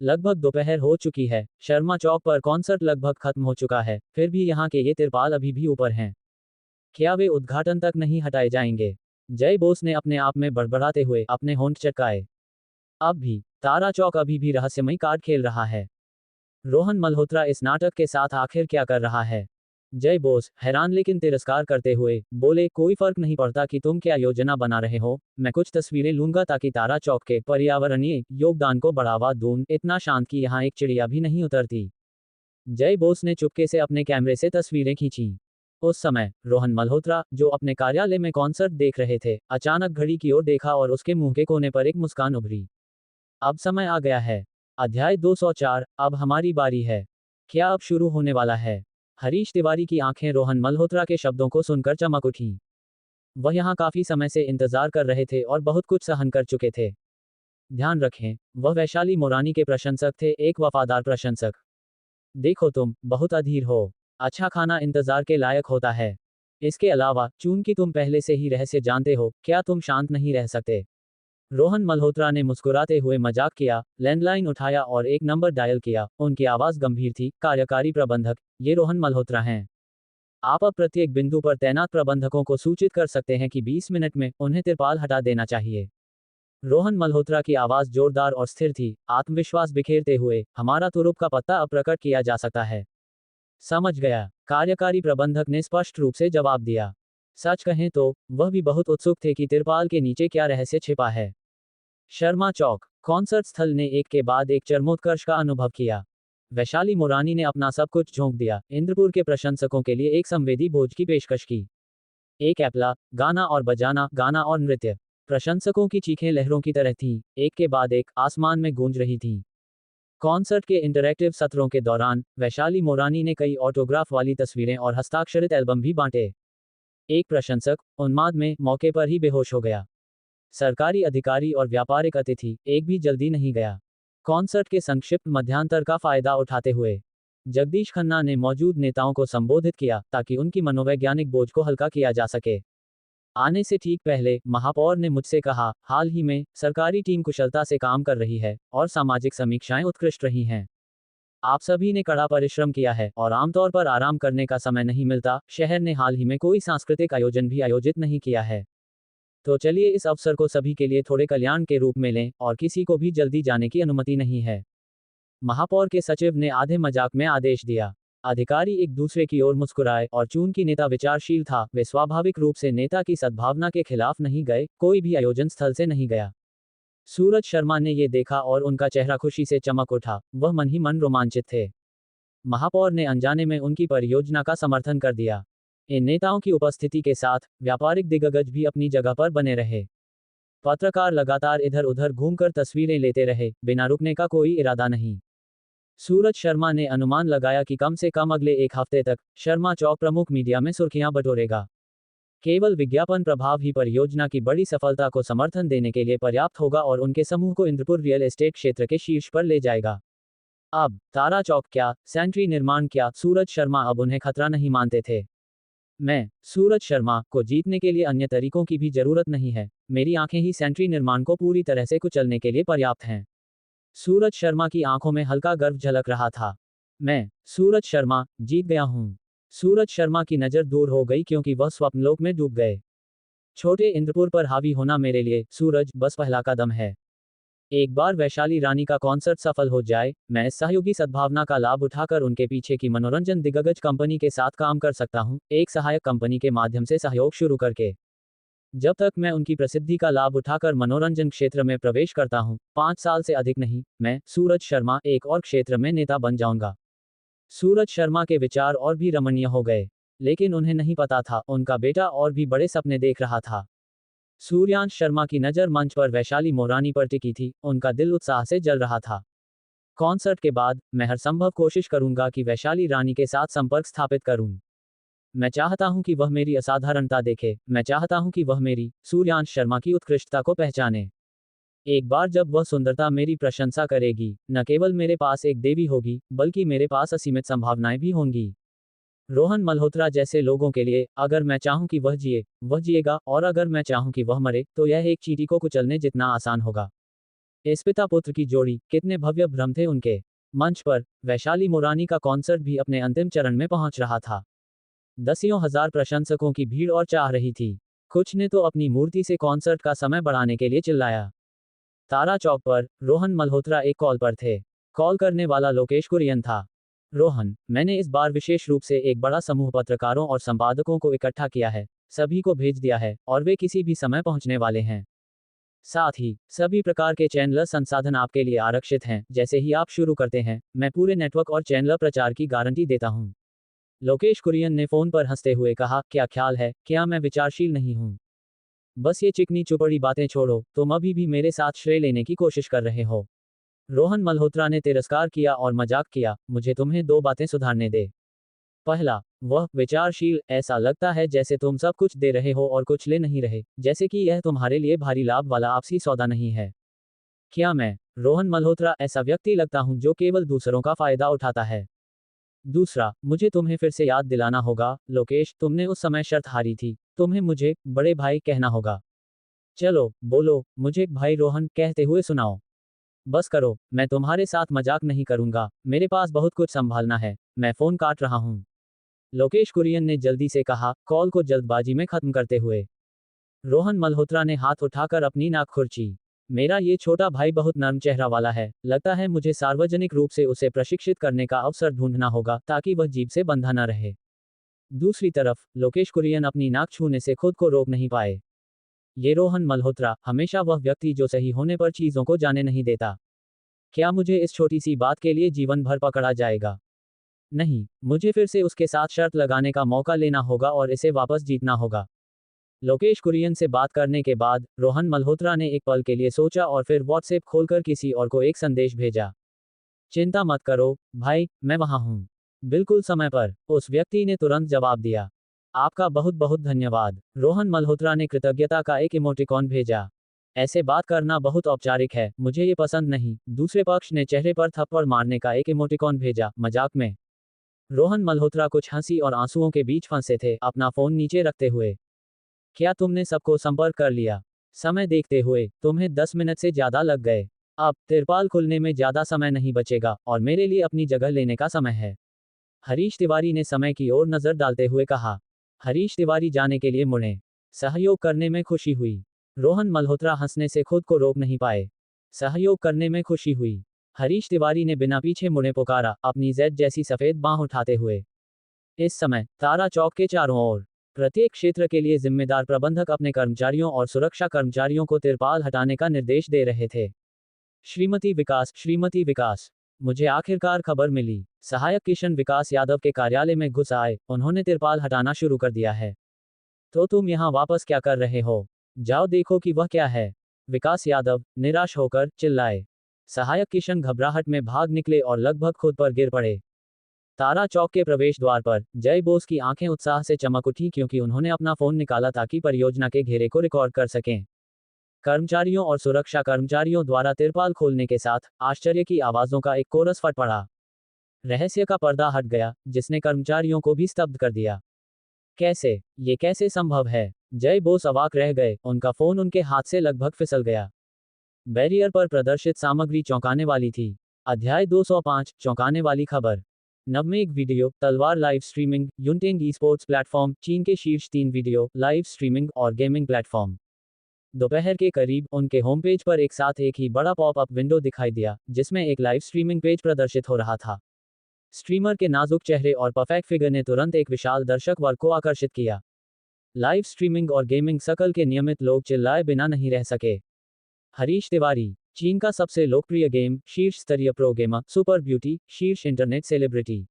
लगभग दोपहर हो चुकी है, शर्मा चौक पर कॉन्सर्ट लगभग खत्म हो चुका है, फिर भी यहाँ के ये तिरपाल अभी भी ऊपर हैं। क्या वे उद्घाटन तक नहीं हटाए जाएंगे? जय बोस ने अपने आप में बड़बड़ाते हुए अपने होंठ चटकाए। अब भी तारा चौक अभी भी रहस्यमयी कार्ड खेल रहा है। रोहन मल्होत्रा इस नाटक के साथ आखिर क्या कर रहा है? जय बोस हैरान लेकिन तिरस्कार करते हुए बोले, कोई फर्क नहीं पड़ता कि तुम क्या योजना बना रहे हो, मैं कुछ तस्वीरें लूंगा ताकि तारा चौक के पर्यावरणीय योगदान को बढ़ावा दूं। इतना शांत कि यहाँ एक चिड़िया भी नहीं उतरती। जय बोस ने चुपके से अपने कैमरे से तस्वीरें खींची। उस समय रोहन मल्होत्रा, जो अपने कार्यालय में कॉन्सर्ट देख रहे थे, अचानक घड़ी की ओर देखा और उसके मुंह के कोने पर एक मुस्कान उभरी। अब समय आ गया है। अध्याय 204, अब हमारी बारी है। क्या अब शुरू होने वाला है? हरीश तिवारी की आंखें रोहन मल्होत्रा के शब्दों को सुनकर चमक उठीं। वह यहाँ काफी समय से इंतजार कर रहे थे और बहुत कुछ सहन कर चुके थे। ध्यान रखें, वह वैशाली मोरानी के प्रशंसक थे, एक वफादार प्रशंसक। देखो, तुम बहुत अधीर हो। अच्छा खाना इंतजार के लायक होता है। इसके अलावा, चूंकि तुम पहले से ही रहस्य जानते हो, क्या तुम शांत नहीं रह सकते? रोहन मल्होत्रा ने मुस्कुराते हुए मजाक किया, लैंडलाइन उठाया और एक नंबर डायल किया। उनकी आवाज गंभीर थी, कार्यकारी प्रबंधक, ये रोहन मल्होत्रा हैं। आप अब प्रत्येक बिंदु पर तैनात प्रबंधकों को सूचित कर सकते हैं कि 20 मिनट में उन्हें तिरपाल हटा देना चाहिए। रोहन मल्होत्रा की आवाज जोरदार और स्थिर थी, आत्मविश्वास बिखेरते हुए, हमारा तुरुप का पत्ता अब प्रकट किया जा सकता है। समझ गया, कार्यकारी प्रबंधक ने स्पष्ट रूप से जवाब दिया। सच कहें तो वह भी बहुत उत्सुक थे कि तिरपाल के नीचे क्या रहस्य छिपा है। शर्मा चौक कॉन्सर्ट स्थल ने एक के बाद एक चरमोत्कर्ष का अनुभव किया। वैशाली मुरानी ने अपना सब कुछ झोंक दिया, इंद्रपुर के प्रशंसकों के लिए एक संवेदी भोज की पेशकश की। एक एपला, गाना और बजाना, गाना और नृत्य। प्रशंसकों की चीखें लहरों की तरह थीं, एक के बाद एक, आसमान में गूंज रही थीं। कॉन्सर्ट के इंटरैक्टिव सत्रों के दौरान वैशाली मोरानी ने कई ऑटोग्राफ वाली तस्वीरें और हस्ताक्षरित एल्बम भी बांटे। एक प्रशंसक उन्माद में मौके पर ही बेहोश हो गया। सरकारी अधिकारी और व्यापारिक अतिथि एक भी जल्दी नहीं गया। कॉन्सर्ट के संक्षिप्त मध्यांतर का फायदा उठाते हुए जगदीश खन्ना ने मौजूद नेताओं को संबोधित किया ताकि उनकी मनोवैज्ञानिक बोझ को हल्का किया जा सके। आने से ठीक पहले महापौर ने मुझसे कहा, हाल ही में सरकारी टीम कुशलता से काम कर रही है और सामाजिक समीक्षाएं उत्कृष्ट रही हैं। आप सभी ने कड़ा परिश्रम किया है और आमतौर पर आराम करने का समय नहीं मिलता। शहर ने हाल ही में कोई सांस्कृतिक आयोजन भी आयोजित नहीं किया है। तो चलिए इस अवसर को सभी के लिए थोड़े कल्याण के रूप में लें और किसी को भी जल्दी जाने की अनुमति नहीं है। महापौर के सचिव ने आधे मजाक में आदेश दिया। अधिकारी एक दूसरे की ओर मुस्कुराए और चूंकि नेता विचारशील था, वे स्वाभाविक रूप से नेता की सद्भावना के खिलाफ नहीं गए। कोई भी आयोजन स्थल से नहीं गया। सूरज शर्मा ने ये देखा और उनका चेहरा खुशी से चमक उठा। वह मन ही मन रोमांचित थे। महापौर ने अनजाने में उनकी परियोजना का समर्थन कर दिया। इन नेताओं की उपस्थिति के साथ व्यापारिक दिग्गज भी अपनी जगह पर बने रहे। पत्रकार लगातार इधर उधर घूमकर तस्वीरें लेते रहे, बिना रुकने का कोई इरादा नहीं। सूरज शर्मा ने अनुमान लगाया कि कम से कम अगले एक हफ्ते तक शर्मा चौक प्रमुख मीडिया में सुर्खियां बटोरेगा। केवल विज्ञापन प्रभाव ही परियोजना की बड़ी सफलता को समर्थन देने के लिए पर्याप्त होगा और उनके समूह को इंद्रपुर रियल एस्टेट क्षेत्र के शीर्ष पर ले जाएगा। अब तारा चौक क्या, सेंट्री निर्माण क्या, सूरज शर्मा अब उन्हें खतरा नहीं मानते थे। मैं सूरज शर्मा को जीतने के लिए अन्य तरीकों की भी जरूरत नहीं है। मेरी आंखें ही सेंट्री निर्माण को पूरी तरह से कुचलने के लिए पर्याप्त हैं। सूरज शर्मा की आंखों में हल्का गर्व झलक रहा था। मैं सूरज शर्मा जीत गया हूं। सूरज शर्मा की नजर दूर हो गई क्योंकि वह स्वप्नलोक में डूब गए। छोटे इंद्रपुर पर हावी होना मेरे लिए सूरज बस पहला कदम है। एक बार वैशाली रानी का कॉन्सर्ट सफल हो जाए, मैं इस सहयोगी सद्भावना का लाभ उठाकर उनके पीछे की मनोरंजन दिग्गज कंपनी के साथ काम कर सकता हूं, एक सहायक कंपनी के माध्यम से सहयोग शुरू करके। जब तक मैं उनकी प्रसिद्धि का लाभ उठाकर मनोरंजन क्षेत्र में प्रवेश करता हूं, 5 साल से अधिक नहीं, मैं सूरज शर्मा एक और क्षेत्र में नेता बन जाऊंगा। सूरज शर्मा के विचार और भी रमणीय हो गए, लेकिन उन्हें नहीं पता था उनका बेटा और भी बड़े सपने देख रहा था। सूर्यांश शर्मा की नज़र मंच पर वैशाली मोरानी पर टिकी थी, उनका दिल उत्साह से जल रहा था। कॉन्सर्ट के बाद मैं हर संभव कोशिश करूंगा कि वैशाली रानी के साथ संपर्क स्थापित करूं। मैं चाहता हूं कि वह मेरी असाधारणता देखे, मैं चाहता हूं कि वह मेरी, सूर्यांश शर्मा की उत्कृष्टता को पहचाने। एक बार जब वह सुंदरता मेरी प्रशंसा करेगी, न केवल मेरे पास एक देवी होगी, बल्कि मेरे पास असीमित संभावनाएं भी होंगी। रोहन मल्होत्रा जैसे लोगों के लिए, अगर मैं चाहूं कि वह जिए, वह जिएगा, और अगर मैं चाहूं कि वह मरे, तो यह एक चींटी को कुचलने जितना आसान होगा। इस पिता पुत्र की जोड़ी, कितने भव्य भ्रम थे उनके। मंच पर वैशाली मुरानी का कॉन्सर्ट भी अपने अंतिम चरण में पहुंच रहा था। दसियों हजार प्रशंसकों की भीड़ और चाह रही थी। कुछ ने तो अपनी मूर्ति से कॉन्सर्ट का समय बढ़ाने के लिए चिल्लाया। तारा चौक पर रोहन मल्होत्रा एक कॉल पर थे। कॉल करने वाला लोकेश कुरियन था। रोहन, मैंने इस बार विशेष रूप से एक बड़ा समूह पत्रकारों और संपादकों को इकट्ठा किया है, सभी को भेज दिया है और वे किसी भी समय पहुंचने वाले हैं। साथ ही सभी प्रकार के चैनल संसाधन आपके लिए आरक्षित हैं। जैसे ही आप शुरू करते हैं, मैं पूरे नेटवर्क और चैनल प्रचार की गारंटी देता हूं। लोकेश कुरियन ने फोन पर हंसते हुए कहा, क्या ख्याल है, क्या मैं विचारशील नहीं हूं? बस ये चिकनी चुपड़ी बातें छोड़ो, तुम अभी भी मेरे साथ श्रेय लेने की कोशिश कर रहे हो। रोहन मल्होत्रा ने तिरस्कार किया और मजाक किया, मुझे तुम्हें 2 बातें सुधारने दे। पहला, वह विचारशील, ऐसा लगता है जैसे तुम सब कुछ दे रहे हो और कुछ ले नहीं रहे, जैसे कि यह तुम्हारे लिए भारी लाभ वाला आपसी सौदा नहीं है। क्या मैं, रोहन मल्होत्रा, ऐसा व्यक्ति लगता हूं जो केवल दूसरों का फायदा उठाता है? दूसरा, मुझे तुम्हें फिर से याद दिलाना होगा, लोकेश, तुमने उस समय शर्त हारी थी, तुम्हें मुझे बड़े भाई कहना होगा। चलो, बोलो, मुझे भाई रोहन कहते हुए सुनाओ। बस करो, मैं तुम्हारे साथ मजाक नहीं करूंगा, मेरे पास बहुत कुछ संभालना है, मैं फोन काट रहा हूं। लोकेश कुरियन ने जल्दी से कहा, कॉल को जल्दबाजी में खत्म करते हुए। रोहन मल्होत्रा ने हाथ उठाकर अपनी नाक खुरची। मेरा ये छोटा भाई बहुत नर्म चेहरा वाला है, लगता है मुझे सार्वजनिक रूप से उसे प्रशिक्षित करने का अवसर ढूंढना होगा ताकि वह जीभ से बंधा न रहे। दूसरी तरफ लोकेश कुरियन अपनी नाक छूने से खुद को रोक नहीं पाए। ये रोहन मल्होत्रा, हमेशा वह व्यक्ति जो सही होने पर चीजों को जाने नहीं देता। क्या मुझे इस छोटी सी बात के लिए जीवन भर पकड़ा जाएगा? नहीं, मुझे फिर से उसके साथ शर्त लगाने का मौका लेना होगा और इसे वापस जीतना होगा। लोकेश कुरियन से बात करने के बाद रोहन मल्होत्रा ने एक पल के लिए सोचा और फिर व्हाट्सएप खोलकर किसी और को एक संदेश भेजा। चिंता मत करो भाई, मैं वहां हूं, बिल्कुल समय पर। उस व्यक्ति ने तुरंत जवाब दिया, आपका बहुत बहुत धन्यवाद। रोहन मल्होत्रा ने कृतज्ञता का एक इमोटिकॉन भेजा। ऐसे बात करना बहुत औपचारिक है, मुझे ये पसंद नहीं। दूसरे पक्ष ने चेहरे पर थप्पड़ मारने का एक इमोटिकॉन भेजा, मजाक में। रोहन मल्होत्रा कुछ हंसी और आंसुओं के बीच फंसे थे, अपना फोन नीचे रखते हुए। क्या तुमने सबको संपर्क कर लिया? समय देखते हुए तुम्हें 10 मिनट से ज्यादा लग गए। अब तिरपाल खुलने में ज्यादा समय नहीं बचेगा और मेरे लिए अपनी जगह लेने का समय है। हरीश तिवारी ने समय की ओर नजर डालते हुए कहा। हरीश तिवारी जाने के लिए मुड़े। सहयोग करने में खुशी हुई। रोहन मल्होत्रा हंसने से खुद को रोक नहीं पाए। सहयोग करने में खुशी हुई। हरीश तिवारी ने बिना पीछे मुड़े पुकारा, अपनी जेड जैसी सफेद बांह उठाते हुए। इस समय तारा चौक के चारों ओर प्रत्येक क्षेत्र के लिए जिम्मेदार प्रबंधक अपने कर्मचारियों और सुरक्षा कर्मचारियों को तिरपाल हटाने का निर्देश दे रहे थे। श्रीमती विकास, मुझे आखिरकार खबर मिली। सहायक किशन विकास यादव के कार्यालय में घुस आए, उन्होंने तिरपाल हटाना शुरू कर दिया है। तो तुम यहाँ वापस क्या कर रहे हो? जाओ देखो कि वह क्या है। विकास यादव निराश होकर चिल्लाए। सहायक किशन घबराहट में भाग निकले और लगभग खुद पर गिर पड़े। तारा चौक के प्रवेश द्वार पर जय बोस की आंखें उत्साह से चमक उठी क्योंकि उन्होंने अपना फोन निकाला ताकि परियोजना के घेरे को रिकॉर्ड कर सकें। कर्मचारियों और सुरक्षा कर्मचारियों द्वारा तिरपाल खोलने के साथ आश्चर्य की आवाजों का एक कोरस फट पड़ा। रहस्य का पर्दा हट गया, जिसने कर्मचारियों को भी स्तब्ध कर दिया। ये कैसे संभव है? जय बोस अवाक रह गए, उनका फोन उनके हाथ से लगभग फिसल गया। बैरियर पर प्रदर्शित सामग्री चौंकाने वाली थी। अध्याय 205, चौंकाने वाली खबर। नवमेग वीडियो, तलवार लाइव स्ट्रीमिंग, यूनटेंग ई स्पोर्ट्स प्लेटफॉर्म, चीन के शीर्ष 3 वीडियो, लाइव स्ट्रीमिंग और गेमिंग प्लेटफॉर्म। दोपहर के करीब उनके होम पेज पर एक साथ एक ही बड़ा पॉप-अप विंडो दिखाई दिया, जिसमें एक लाइव स्ट्रीमिंग पेज प्रदर्शित हो रहा था। स्ट्रीमर के नाजुक चेहरे और परफेक्ट फिगर ने तुरंत एक विशाल दर्शक वर्ग को आकर्षित किया। लाइव स्ट्रीमिंग और गेमिंग सर्कल के नियमित लोग चिल्लाए बिना नहीं रह सके। हरीश तिवारी, चीन का सबसे लोकप्रिय गेम, शीर्ष स्तरीय प्रो गेमर, सुपर ब्यूटी, शीर्ष इंटरनेट सेलिब्रिटी।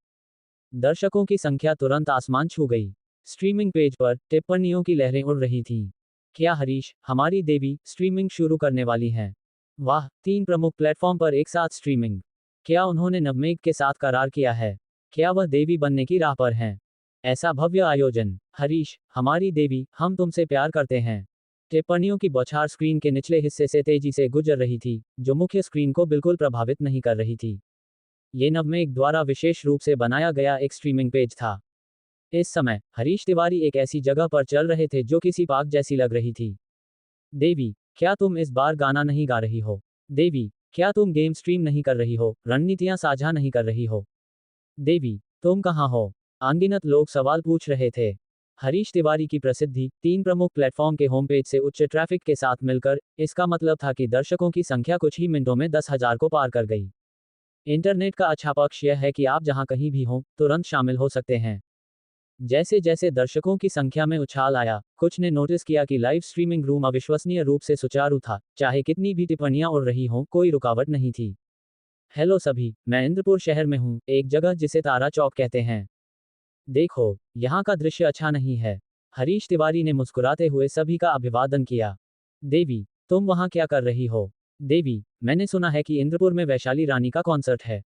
दर्शकों की संख्या तुरंत आसमान छू गई। स्ट्रीमिंग पेज पर टिप्पणियों की लहरें उड़ रही थीं। क्या हरीश, हमारी देवी, स्ट्रीमिंग शुरू करने वाली हैं? वाह, 3 प्रमुख प्लेटफॉर्म पर एक साथ स्ट्रीमिंग। क्या उन्होंने नवमेग के साथ करार किया है? क्या वह देवी बनने की राह पर हैं? ऐसा भव्य आयोजन। हरीश, हमारी देवी, हम तुमसे प्यार करते हैं। टिप्पणियों की बौछार स्क्रीन के निचले हिस्से से तेजी से गुजर रही थी, जो मुख्य स्क्रीन को बिल्कुल प्रभावित नहीं कर रही थी। ये नवमेग द्वारा विशेष रूप से बनाया गया एक स्ट्रीमिंग पेज था। इस समय हरीश तिवारी एक ऐसी जगह पर चल रहे थे जो किसी पार्क जैसी लग रही थी। देवी, क्या तुम इस बार गाना नहीं गा रही हो? देवी, क्या तुम गेम स्ट्रीम नहीं कर रही हो, रणनीतियां साझा नहीं कर रही हो? देवी, तुम कहाँ हो? अनगिनत लोग सवाल पूछ रहे थे। हरीश तिवारी की प्रसिद्धि 3 प्रमुख प्लेटफॉर्म के होम पेज से उच्च ट्रैफिक के साथ मिलकर, इसका मतलब था कि दर्शकों की संख्या कुछ ही मिनटों में 10,000 को पार कर गई। इंटरनेट का अच्छा पक्ष यह है कि आप जहां कहीं भी हों, तुरंत शामिल हो सकते हैं। जैसे जैसे दर्शकों की संख्या में उछाल आया, कुछ ने नोटिस किया कि लाइव स्ट्रीमिंग रूम अविश्वसनीय रूप से सुचारू था, चाहे कितनी भी टिप्पणियां उड़ रही हों, कोई रुकावट नहीं थी। हेलो सभी, मैं इंद्रपुर शहर में हूं, एक जगह जिसे तारा चौक कहते हैं। देखो, यहाँ का दृश्य अच्छा नहीं है। हरीश तिवारी ने मुस्कुराते हुए सभी का अभिवादन किया। देवी, तुम वहाँ क्या कर रही हो? देवी, मैंने सुना है कि इंद्रपुर में वैशाली रानी का कॉन्सर्ट है।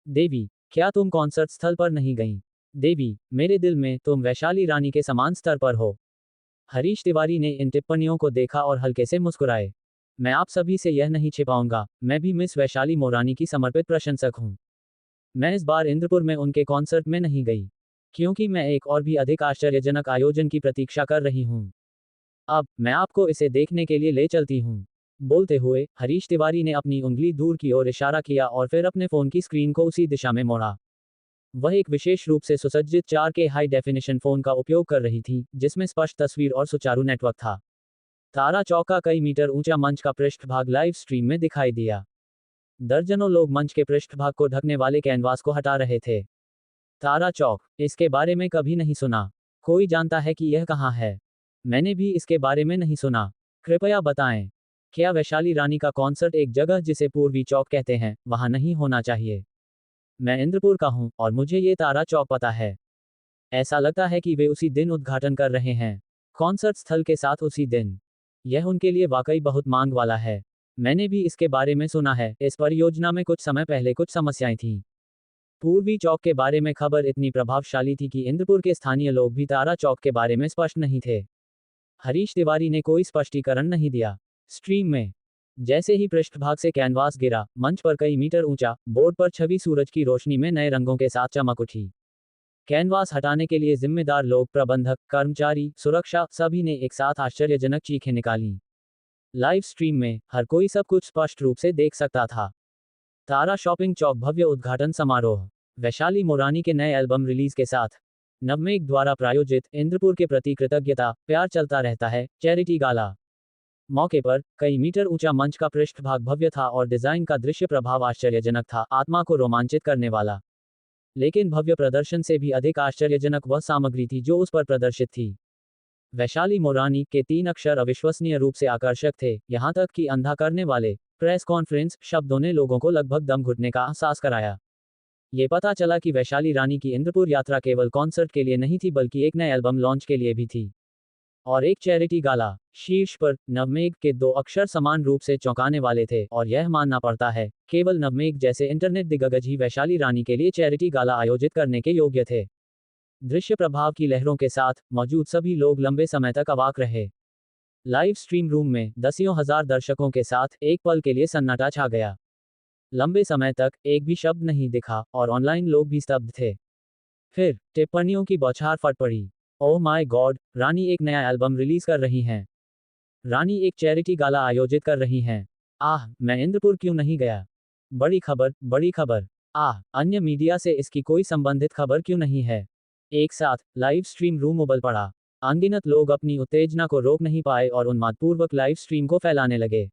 देवी, क्या तुम कॉन्सर्ट स्थल पर नहीं गई? देवी, मेरे दिल में तुम वैशाली रानी के समान स्तर पर हो। हरीश तिवारी ने इन टिप्पणियों को देखा और हल्के से मुस्कुराए। मैं आप सभी से यह नहीं छिपाऊंगा, मैं भी मिस वैशाली मोरानी की समर्पित प्रशंसक हूँ। मैं इस बार इंद्रपुर में उनके कॉन्सर्ट में नहीं गई, क्योंकि मैं एक और भी अधिक आश्चर्यजनक आयोजन की प्रतीक्षा कर रही हूँ। अब मैं आपको इसे देखने के लिए ले चलती हूँ। बोलते हुए हरीश तिवारी ने अपनी उंगली दूर की ओर इशारा किया और फिर अपने फोन की स्क्रीन को उसी दिशा में मोड़ा। वह एक विशेष रूप से सुसज्जित 4K हाई डेफिनेशन फोन का उपयोग कर रही थी, जिसमें स्पष्ट तस्वीर और सुचारू नेटवर्क था। तारा चौक का कई मीटर ऊंचा मंच का पृष्ठभाग लाइव स्ट्रीम में दिखाई दिया। दर्जनों लोग मंच के पृष्ठभाग को ढकने वाले कैनवास को हटा रहे थे। तारा चौक, इसके बारे में कभी नहीं सुना। कोई जानता है कि यह कहाँ है? मैंने भी इसके बारे में नहीं सुना। कृपया बताएं। क्या वैशाली रानी का कॉन्सर्ट एक जगह जिसे पूर्वी चौक कहते हैं, वहां नहीं होना चाहिए? मैं इंद्रपुर का हूं और मुझे ये तारा चौक पता है। ऐसा लगता है कि वे उसी दिन उद्घाटन कर रहे हैं। कॉन्सर्ट स्थल के साथ उसी दिन। यह उनके लिए वाकई बहुत मांग वाला है। मैंने भी इसके बारे में सुना है। इस परियोजना में कुछ समय पहले कुछ समस्याएं थीं। पूर्वी चौक के बारे में खबर इतनी प्रभावशाली थी कि इंद्रपुर के स्थानीय लोग भी तारा चौक के बारे में स्पष्ट नहीं थे। हरीश तिवारी ने कोई स्पष्टीकरण नहीं दिया। स्ट्रीम में जैसे ही पृष्ठभाग से कैनवास गिरा, मंच पर कई मीटर ऊंचा बोर्ड पर छवि सूरज की रोशनी में नए रंगों के साथ चमक उठी। कैनवास हटाने के लिए जिम्मेदार लोग, प्रबंधक, कर्मचारी, सुरक्षा, सभी ने एक साथ आश्चर्यजनक चीखें निकाली। लाइव स्ट्रीम में हर कोई सब कुछ स्पष्ट रूप से देख सकता था। तारा शॉपिंग चौक भव्य उद्घाटन समारोह। वैशाली मोरानी के नए एल्बम रिलीज के साथ नवमेघ द्वारा प्रायोजित इंद्रपुर के प्रति कृतज्ञता प्यार चलता रहता है चैरिटी गाला। मौके पर कई मीटर ऊंचा मंच का पृष्ठभाग भव्य था और डिजाइन का दृश्य प्रभाव आश्चर्यजनक था, आत्मा को रोमांचित करने वाला। लेकिन भव्य प्रदर्शन से भी अधिक आश्चर्यजनक वह सामग्री थी जो उस पर प्रदर्शित थी। वैशाली मोरानी के 3 अक्षर अविश्वसनीय रूप से आकर्षक थे, यहां तक कि अंधा करने वाले प्रेस कॉन्फ्रेंस शब्दों ने लोगों को लगभग दम घुटने का एहसास कराया। ये पता चला कि वैशाली रानी की इंद्रपुर यात्रा केवल कॉन्सर्ट के लिए नहीं थी बल्कि एक नए एल्बम लॉन्च के लिए भी थी। और एक चैरिटी गाला। शीर्ष पर नवमेघ के 2 अक्षर समान रूप से चौंकाने वाले थे और यह मानना पड़ता है, केवल नवमेघ जैसे इंटरनेट दिग्गज ही वैशाली रानी के लिए चैरिटी गाला आयोजित करने के योग्य थे। दृश्य प्रभाव की लहरों के साथ मौजूद सभी लोग लंबे समय तक अवाक रहे। लाइव स्ट्रीम रूम में दसियों हजार दर्शकों के साथ एक पल के लिए सन्नाटा छा गया। लंबे समय तक एक भी शब्द नहीं दिखा और ऑनलाइन लोग भी स्तब्ध थे। फिर टिप्पणियों की बौछार फट पड़ी। ओह माय गॉड, रानी एक नया एल्बम रिलीज कर रही हैं। रानी एक चैरिटी गाला आयोजित कर रही हैं। आह, मैं इंद्रपुर क्यों नहीं गया? बड़ी खबर, बड़ी खबर। आह, अन्य मीडिया से इसकी कोई संबंधित खबर क्यों नहीं है? एक साथ लाइव स्ट्रीम रूम उबल पड़ा। अनगिनत लोग अपनी उत्तेजना को रोक नहीं पाए और उन्मादपूर्वक लाइव स्ट्रीम को फैलाने लगे।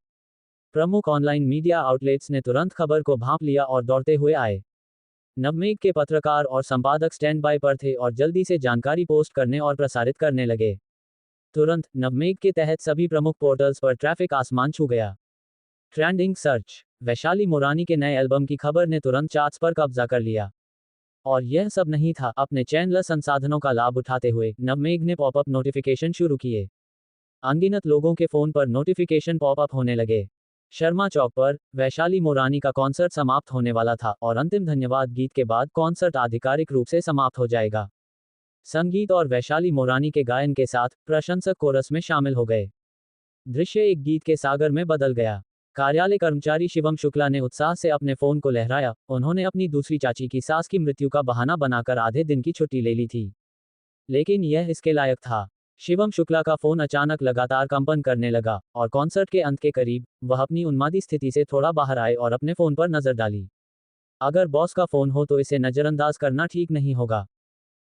प्रमुख ऑनलाइन मीडिया आउटलेट्स ने तुरंत खबर को भांप लिया और दौड़ते हुए आए। नवमेघ के पत्रकार और संपादक स्टैंड बाय पर थे और जल्दी से जानकारी पोस्ट करने और प्रसारित करने लगे। तुरंत नवमेघ के तहत सभी प्रमुख पोर्टल्स पर ट्रैफिक आसमान छू गया। Trending search. वैशाली मोरानी के नए एल्बम की खबर ने तुरंत चार्ट्स पर कब्जा कर लिया। और यह सब नहीं था, अपने चैनल संसाधनों का लाभ उठाते हुए नवमेघ ने पॉपअप नोटिफिकेशन शुरू किए। अनगिनत लोगों के फोन पर नोटिफिकेशन पॉपअप होने लगे। शर्मा चौक पर वैशाली मोरानी का कॉन्सर्ट समाप्त होने वाला था और अंतिम धन्यवाद गीत के बाद कॉन्सर्ट आधिकारिक रूप से समाप्त हो जाएगा। संगीत और वैशाली मोरानी के गायन के साथ प्रशंसक कोरस में शामिल हो गए। दृश्य एक गीत के सागर में बदल गया। कार्यालय कर्मचारी शिवम शुक्ला ने उत्साह से अपने फोन को लहराया। उन्होंने अपनी दूसरी चाची की सास की मृत्यु का बहाना बनाकर आधे दिन की छुट्टी ले ली थी। लेकिन यह इसके लायक था। शिवम शुक्ला का फोन अचानक लगातार कंपन करने लगा और कॉन्सर्ट के अंत के करीब वह अपनी उन्मादी स्थिति से थोड़ा बाहर आए और अपने फोन पर नजर डाली। अगर बॉस का फोन हो तो इसे नजरअंदाज करना ठीक नहीं होगा।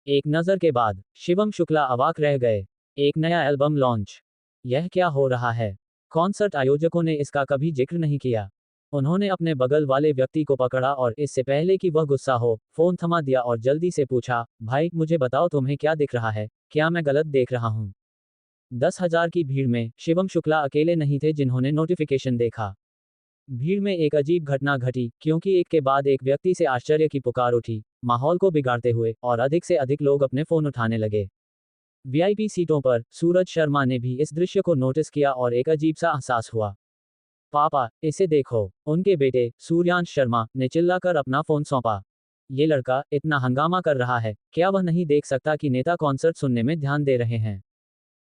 एक नजर के बाद शिवम शुक्ला अवाक रह गए। एक नया एल्बम लॉन्च। यह क्या हो रहा है? कॉन्सर्ट आयोजकों ने इसका कभी जिक्र नहीं किया। उन्होंने अपने बगल वाले व्यक्ति को पकड़ा और इससे पहले कि वह गुस्सा हो, फोन थमा दिया और जल्दी से पूछा, भाई मुझे बताओ तुम्हें क्या दिख रहा है, क्या मैं गलत देख रहा हूँ? 10,000 की भीड़ में शिवम शुक्ला अकेले नहीं थे जिन्होंने नोटिफिकेशन देखा। भीड़ में एक अजीब घटना घटी, क्योंकि एक के बाद एक व्यक्ति से आश्चर्य की पुकार उठी, माहौल को बिगाड़ते हुए, और अधिक से अधिक लोग अपने फोन उठाने लगे। वीआईपी सीटों पर सूरज शर्मा ने भी इस दृश्य को नोटिस किया और एक अजीब सा एहसास हुआ। पापा, इसे देखो, उनके बेटे सूर्यांश शर्मा ने चिल्लाकर अपना फोन सौंपा। ये लड़का इतना हंगामा कर रहा है, क्या वह नहीं देख सकता कि नेता कॉन्सर्ट सुनने में ध्यान दे रहे हैं?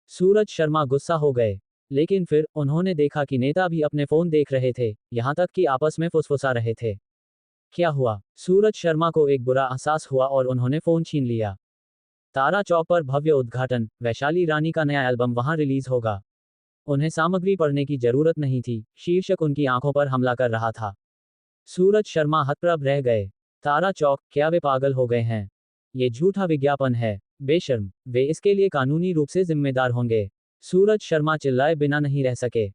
सूरज शर्मा गुस्सा हो गए। लेकिन फिर उन्होंने देखा कि नेता भी अपने फोन देख रहे थे, यहां तक कि आपस में फुसफुसा रहे थे। क्या हुआ? सूरज शर्मा को एक बुरा एहसास हुआ और उन्होंने फोन छीन लिया। तारा चौक पर भव्य उद्घाटन, वैशाली रानी का नया एल्बम वहां रिलीज होगा। उन्हें सामग्री पढ़ने की जरूरत नहीं थी, शीर्षक उनकी आंखों पर हमला कर रहा था। सूरज शर्मा हतप्रभ रह गए। तारा चौक, क्या वे पागल हो गए हैं? ये झूठा विज्ञापन है। बेशर्म, वे इसके लिए कानूनी रूप से जिम्मेदार होंगे। सूरज शर्मा चिल्लाए बिना नहीं रह सके।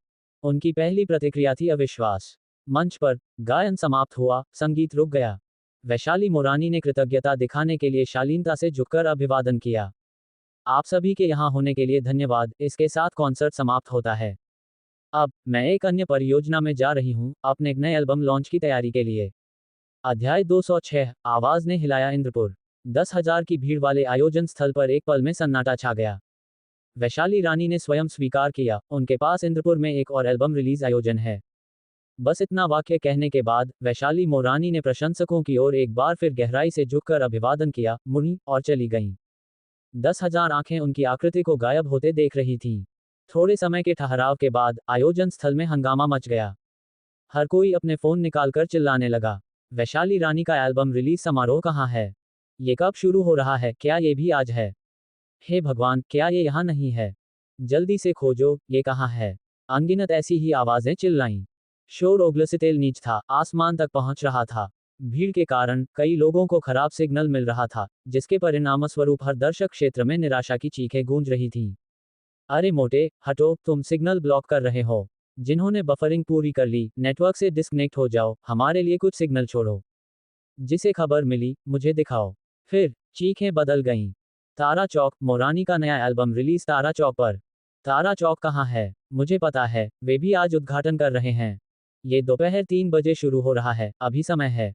उनकी पहली प्रतिक्रिया थी अविश्वास। मंच पर गायन समाप्त हुआ, संगीत रुक गया। वैशाली मोरानी ने कृतज्ञता दिखाने के लिए शालीनता से झुककर अभिवादन किया। आप सभी के यहाँ होने के लिए धन्यवाद। इसके साथ कॉन्सर्ट समाप्त होता है। अब मैं एक अन्य परियोजना में जा रही हूँ, अपने एक नए एल्बम लॉन्च की तैयारी के लिए। अध्याय 206 आवाज ने हिलाया इंद्रपुर। 10,000 की भीड़ वाले आयोजन स्थल पर एक पल में सन्नाटा छा गया। वैशाली रानी ने स्वयं स्वीकार किया, उनके पास इंद्रपुर में एक और एल्बम रिलीज आयोजन है। बस इतना वाक्य कहने के बाद वैशाली मोरानी ने प्रशंसकों की ओर एक बार फिर गहराई से झुककर अभिवादन किया, मुड़ी और चली गईं। 10,000 आंखें उनकी आकृति को गायब होते देख रही थीं। थोड़े समय के ठहराव के बाद आयोजन स्थल में हंगामा मच गया। हर कोई अपने फोन निकालकर चिल्लाने लगा, वैशाली रानी का एल्बम रिलीज समारोह कहाँ है? ये कब शुरू हो रहा है? क्या ये भी आज है? हे भगवान, क्या ये यहाँ नहीं है? जल्दी से खोजो, ये कहाँ है? अनगिनत ऐसी ही आवाजें चिल्लाईं। शोर ओग्लसितेल नीच था, आसमान तक पहुंच रहा था। भीड़ के कारण कई लोगों को खराब सिग्नल मिल रहा था, जिसके परिणामस्वरूप हर दर्शक क्षेत्र में निराशा की चीखें गूंज रही थीं। अरे मोटे, हटो, तुम सिग्नल ब्लॉक कर रहे हो। जिन्होंने बफरिंग पूरी कर ली, नेटवर्क से डिस्कनेक्ट हो जाओ, हमारे लिए कुछ सिग्नल छोड़ो। जिसे खबर मिली, मुझे दिखाओ। फिर चीखें बदल गईं। तारा चौक, मोरानी का नया एल्बम रिलीज तारा चौक पर। तारा चौक कहाँ है? मुझे पता है, वे भी आज उद्घाटन कर रहे हैं। ये दोपहर 3 बजे शुरू हो रहा है, अभी समय है।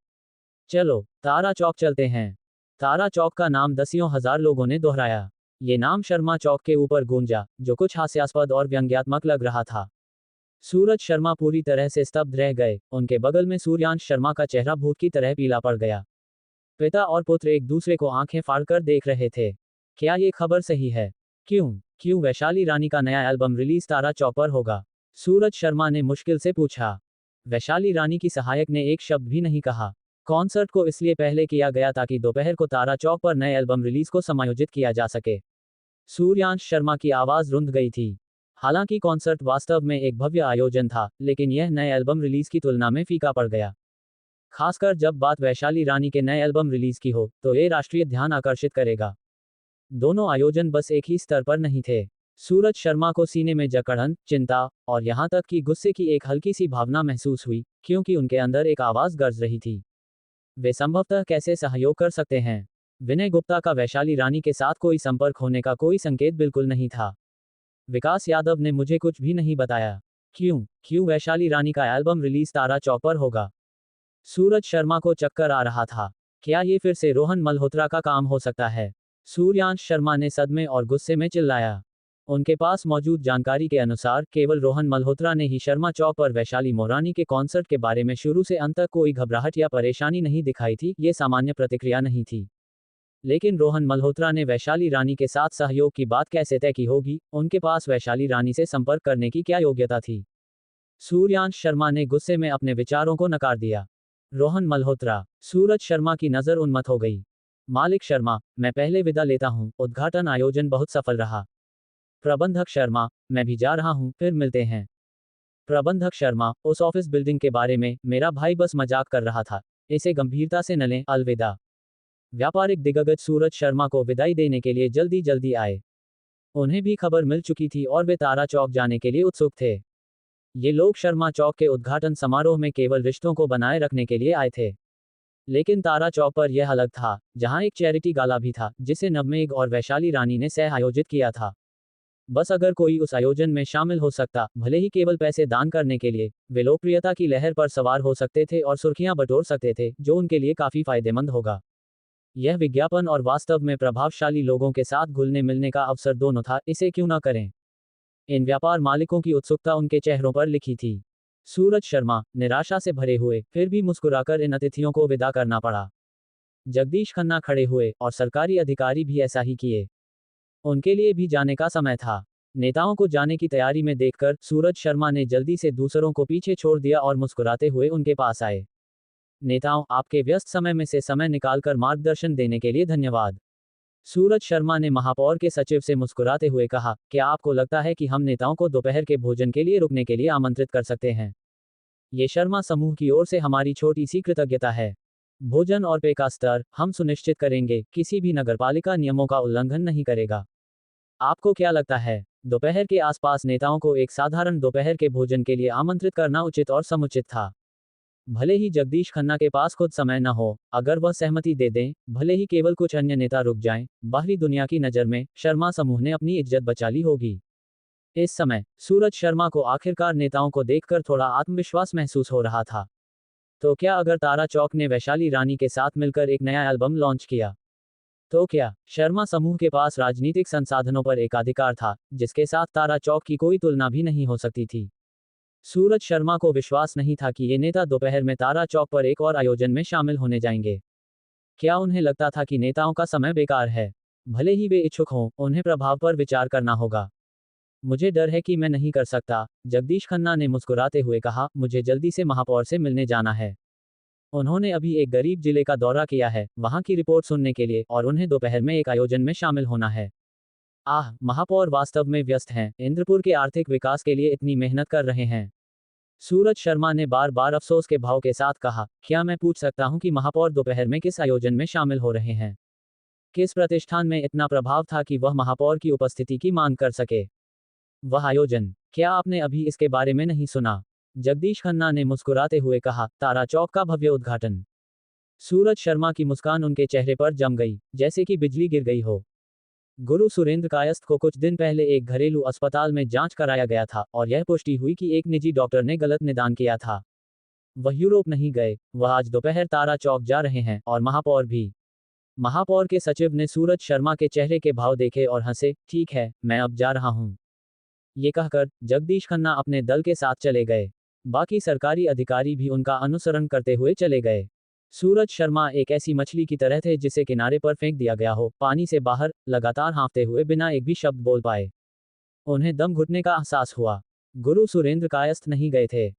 चलो, तारा चौक चलते हैं। तारा चौक का नाम दसियों हजार लोगों ने दोहराया। ये नाम शर्मा चौक के ऊपर गूंजा, जो कुछ हास्यास्पद और व्यंग्यात्मक लग रहा था। सूरज शर्मा पूरी तरह से स्तब्ध रह गए, उनके बगल में सूर्यांश शर्मा का चेहरा भूत की तरह पीला पड़ गया। पिता और पुत्र एक दूसरे को आंखें फाड़कर देख रहे थे। क्या ये खबर सही है? क्यों क्यों वैशाली रानी का नया एल्बम रिलीज तारा चौक पर होगा? सूरज शर्मा ने मुश्किल से पूछा। वैशाली रानी की सहायक ने एक शब्द भी नहीं कहा। कॉन्सर्ट को इसलिए पहले किया गया ताकि दोपहर को तारा चौक पर नए एल्बम रिलीज को समायोजित किया जा सके। सूर्यांश शर्मा की आवाज रुंध गई थी। हालांकि कॉन्सर्ट वास्तव में एक भव्य आयोजन था, लेकिन यह नए एल्बम रिलीज की तुलना में फीका पड़ गया। खासकर जब बात वैशाली रानी के नए एल्बम रिलीज की हो, तो ये राष्ट्रीय ध्यान आकर्षित करेगा। दोनों आयोजन बस एक ही स्तर पर नहीं थे। सूरज शर्मा को सीने में जकड़न, चिंता और यहां तक कि गुस्से की एक हल्की सी भावना महसूस हुई, क्योंकि उनके अंदर एक आवाज गरज रही थी। वे संभवतः कैसे सहयोग कर सकते हैं? विनय गुप्ता का वैशाली रानी के साथ कोई संपर्क होने का कोई संकेत बिल्कुल नहीं था। विकास यादव ने मुझे कुछ भी नहीं बताया। क्यों वैशाली रानी का एल्बम रिलीज तारा चौक पर होगा? सूरज शर्मा को चक्कर आ रहा था। क्या ये फिर से रोहन मल्होत्रा का काम हो सकता है? सूर्यांश शर्मा ने सदमे और गुस्से में चिल्लाया। उनके पास मौजूद जानकारी के अनुसार केवल रोहन मल्होत्रा ने ही शर्मा चौक पर वैशाली मोरानी के कॉन्सर्ट के बारे में शुरू से अंत तक कोई घबराहट या परेशानी नहीं दिखाई थी। ये सामान्य प्रतिक्रिया नहीं थी। लेकिन रोहन मल्होत्रा ने वैशाली रानी के साथ सहयोग की बात कैसे तय की होगी? उनके पास वैशाली रानी से संपर्क करने की क्या योग्यता थी? सूर्यांश शर्मा ने गुस्से में अपने विचारों को नकार दिया। रोहन मल्होत्रा। सूरज शर्मा की नजर उन्मत्त हो गई। मालिक शर्मा, मैं पहले विदा लेता हूं, उद्घाटन आयोजन बहुत सफल रहा। प्रबंधक शर्मा, मैं भी जा रहा हूं, फिर मिलते हैं। प्रबंधक शर्मा, उस ऑफिस बिल्डिंग के बारे में मेरा भाई बस मजाक कर रहा था, इसे गंभीरता से न लें। अलविदा। व्यापारिक दिग्गज सूरज शर्मा को विदाई देने के लिए जल्दी जल्दी आए। उन्हें भी खबर मिल चुकी थी और वे तारा चौक जाने के लिए उत्सुक थे। ये लोग शर्मा चौक के उद्घाटन समारोह में केवल रिश्तों को बनाए रखने के लिए आए थे। लेकिन तारा चौक पर यह अलग था, जहां एक चैरिटी गाला भी था, जिसे नवमेघ और वैशाली रानी ने सह आयोजित किया था। बस अगर कोई उस आयोजन में शामिल हो सकता, भले ही केवल पैसे दान करने के लिए, वे लोकप्रियता की लहर पर सवार हो सकते थे और सुर्खियां बटोर सकते थे, जो उनके लिए काफी फायदेमंद होगा। यह विज्ञापन और वास्तव में प्रभावशाली लोगों के साथ घुलने मिलने का अवसर दोनों था, इसे क्यों न करें? इन व्यापार मालिकों की उत्सुकता उनके चेहरों पर लिखी थी। सूरज शर्मा, निराशा से भरे हुए, फिर भी मुस्कुराकर इन अतिथियों को विदा करना पड़ा। जगदीश खन्ना खड़े हुए, और सरकारी अधिकारी भी ऐसा ही किए। उनके लिए भी जाने का समय था। नेताओं को जाने की तैयारी में देखकर सूरज शर्मा ने जल्दी से दूसरों को पीछे छोड़ दिया और मुस्कुराते हुए उनके पास आए। नेताओं, आपके व्यस्त समय में से समय निकालकर मार्गदर्शन देने के लिए धन्यवाद। सूरज शर्मा ने महापौर के सचिव से मुस्कुराते हुए कहा, क्या आपको लगता है कि हम नेताओं को दोपहर के भोजन के लिए रुकने के लिए आमंत्रित कर सकते हैं? ये शर्मा समूह की ओर से हमारी छोटी सी कृतज्ञता है। भोजन और पेय का स्तर हम सुनिश्चित करेंगे, किसी भी नगरपालिका नियमों का उल्लंघन नहीं करेगा। आपको क्या लगता है, दोपहर के आसपास नेताओं को एक साधारण दोपहर के भोजन के लिए आमंत्रित करना उचित और समुचित था? भले ही जगदीश खन्ना के पास खुद समय न हो, अगर वह सहमति दे दें, भले ही केवल कुछ अन्य नेता रुक जाएं, बाहरी दुनिया की नज़र में शर्मा समूह ने अपनी इज्जत बचा ली होगी। इस समय सूरज शर्मा को आखिरकार नेताओं को देखकर थोड़ा आत्मविश्वास महसूस हो रहा था। तो क्या अगर तारा चौक ने वैशाली रानी के साथ मिलकर एक नया एल्बम लॉन्च किया, तो क्या शर्मा समूह के पास राजनीतिक संसाधनों पर एकाधिकार था, जिसके साथ तारा चौक की कोई तुलना भी नहीं हो सकती थी। सूरज शर्मा को विश्वास नहीं था कि ये नेता दोपहर में तारा चौक पर एक और आयोजन में शामिल होने जाएंगे। क्या उन्हें लगता था कि नेताओं का समय बेकार है? भले ही वे इच्छुक हों, उन्हें प्रभाव पर विचार करना होगा। मुझे डर है कि मैं नहीं कर सकता, जगदीश खन्ना ने मुस्कुराते हुए कहा। मुझे जल्दी से महापौर से मिलने जाना है। उन्होंने अभी एक गरीब जिले का दौरा किया है, वहां की रिपोर्ट सुनने के लिए, और उन्हें दोपहर में एक आयोजन में शामिल होना है। महापौर वास्तव में व्यस्त हैं, इंद्रपुर के आर्थिक विकास के लिए इतनी मेहनत कर रहे हैं। सूरज शर्मा ने बार बार अफसोस के भाव के साथ कहा। क्या मैं पूछ सकता हूं कि महापौर दोपहर में किस आयोजन में शामिल हो रहे हैं? किस प्रतिष्ठान में इतना प्रभाव था कि वह महापौर की उपस्थिति की मांग कर सके? वह आयोजन, क्या आपने अभी इसके बारे में नहीं सुना? जगदीश खन्ना ने मुस्कुराते हुए कहा। तारा चौक का भव्य उद्घाटन। सूरज शर्मा की मुस्कान उनके चेहरे पर जम गई, जैसे कि बिजली गिर गई हो। गुरु सुरेंद्र कायस्थ को कुछ दिन पहले एक घरेलू अस्पताल में जांच कराया गया था, और यह पुष्टि हुई कि एक निजी डॉक्टर ने गलत निदान किया था। वह यूरोप नहीं गए, वह आज दोपहर तारा चौक जा रहे हैं, और महापौर भी। महापौर के सचिव ने सूरज शर्मा के चेहरे के भाव देखे और हंसे। ठीक है, मैं अब जा रहा हूं। ये कहकर जगदीश खन्ना अपने दल के साथ चले गए। बाकी सरकारी अधिकारी भी उनका अनुसरण करते हुए चले गए। सूरज शर्मा एक ऐसी मछली की तरह थे जिसे किनारे पर फेंक दिया गया हो, पानी से बाहर, लगातार हाँफते हुए बिना एक भी शब्द बोल पाए। उन्हें दम घुटने का एहसास हुआ। गुरु सुरेंद्र कायस्थ नहीं गए थे।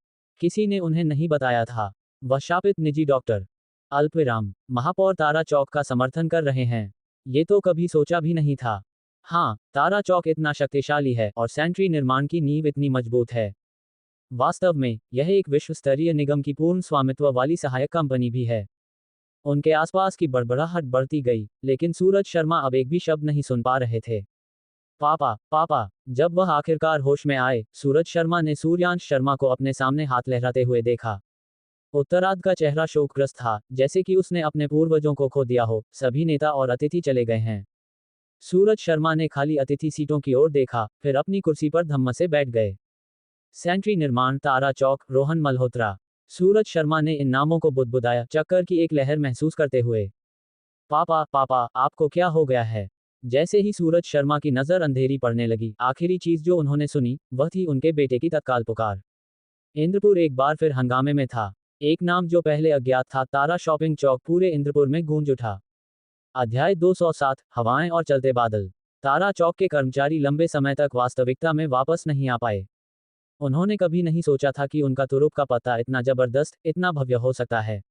किसी ने उन्हें नहीं बताया था। वह शापित निजी डॉक्टर अल्पविराम महापौर तारा चौक का समर्थन कर रहे हैं। ये तो कभी सोचा भी नहीं था। हाँ, तारा चौक इतना शक्तिशाली है और सेंट्री निर्माण की नींव इतनी मजबूत है। वास्तव में यह एक विश्व स्तरीय निगम की पूर्ण स्वामित्व वाली सहायक कंपनी भी है। उनके आसपास की बड़बड़ाहट बढ़ती गई, लेकिन सूरज शर्मा अब एक भी शब्द नहीं सुन पा रहे थे। पापा, पापा। जब वह आखिरकार होश में आए, सूरज शर्मा ने सूर्यांश शर्मा को अपने सामने हाथ लहराते हुए देखा। उत्तरार्ध का चेहरा शोकग्रस्त था, जैसे कि उसने अपने पूर्वजों को खो दिया हो। सभी नेता और अतिथि चले गए हैं। सूरज शर्मा ने खाली अतिथि सीटों की ओर देखा, फिर अपनी कुर्सी पर धम्म से बैठ गए। सेंट्री निर्माण, तारा चौक, रोहन मल्होत्रा। सूरज शर्मा ने इन नामों को बुदबुदाया, चक्कर की एक लहर महसूस करते हुए। पापा, पापा, आपको क्या हो गया है? जैसे ही सूरज शर्मा की नजर अंधेरी पड़ने लगी, आखिरी चीज जो उन्होंने सुनी, वह थी उनके बेटे की तत्काल पुकार। इंद्रपुर एक बार फिर हंगामे में था। एक नाम जो पहले अज्ञात था, तारा शॉपिंग चौक, पूरे इंद्रपुर में गूंज उठा। अध्याय 207, हवाएं और चलते बादल। तारा चौक के कर्मचारी लंबे समय तक वास्तविकता में वापस नहीं आ पाए। उन्होंने कभी नहीं सोचा था कि उनका तुरुप का पता इतना जबरदस्त, इतना भव्य हो सकता है।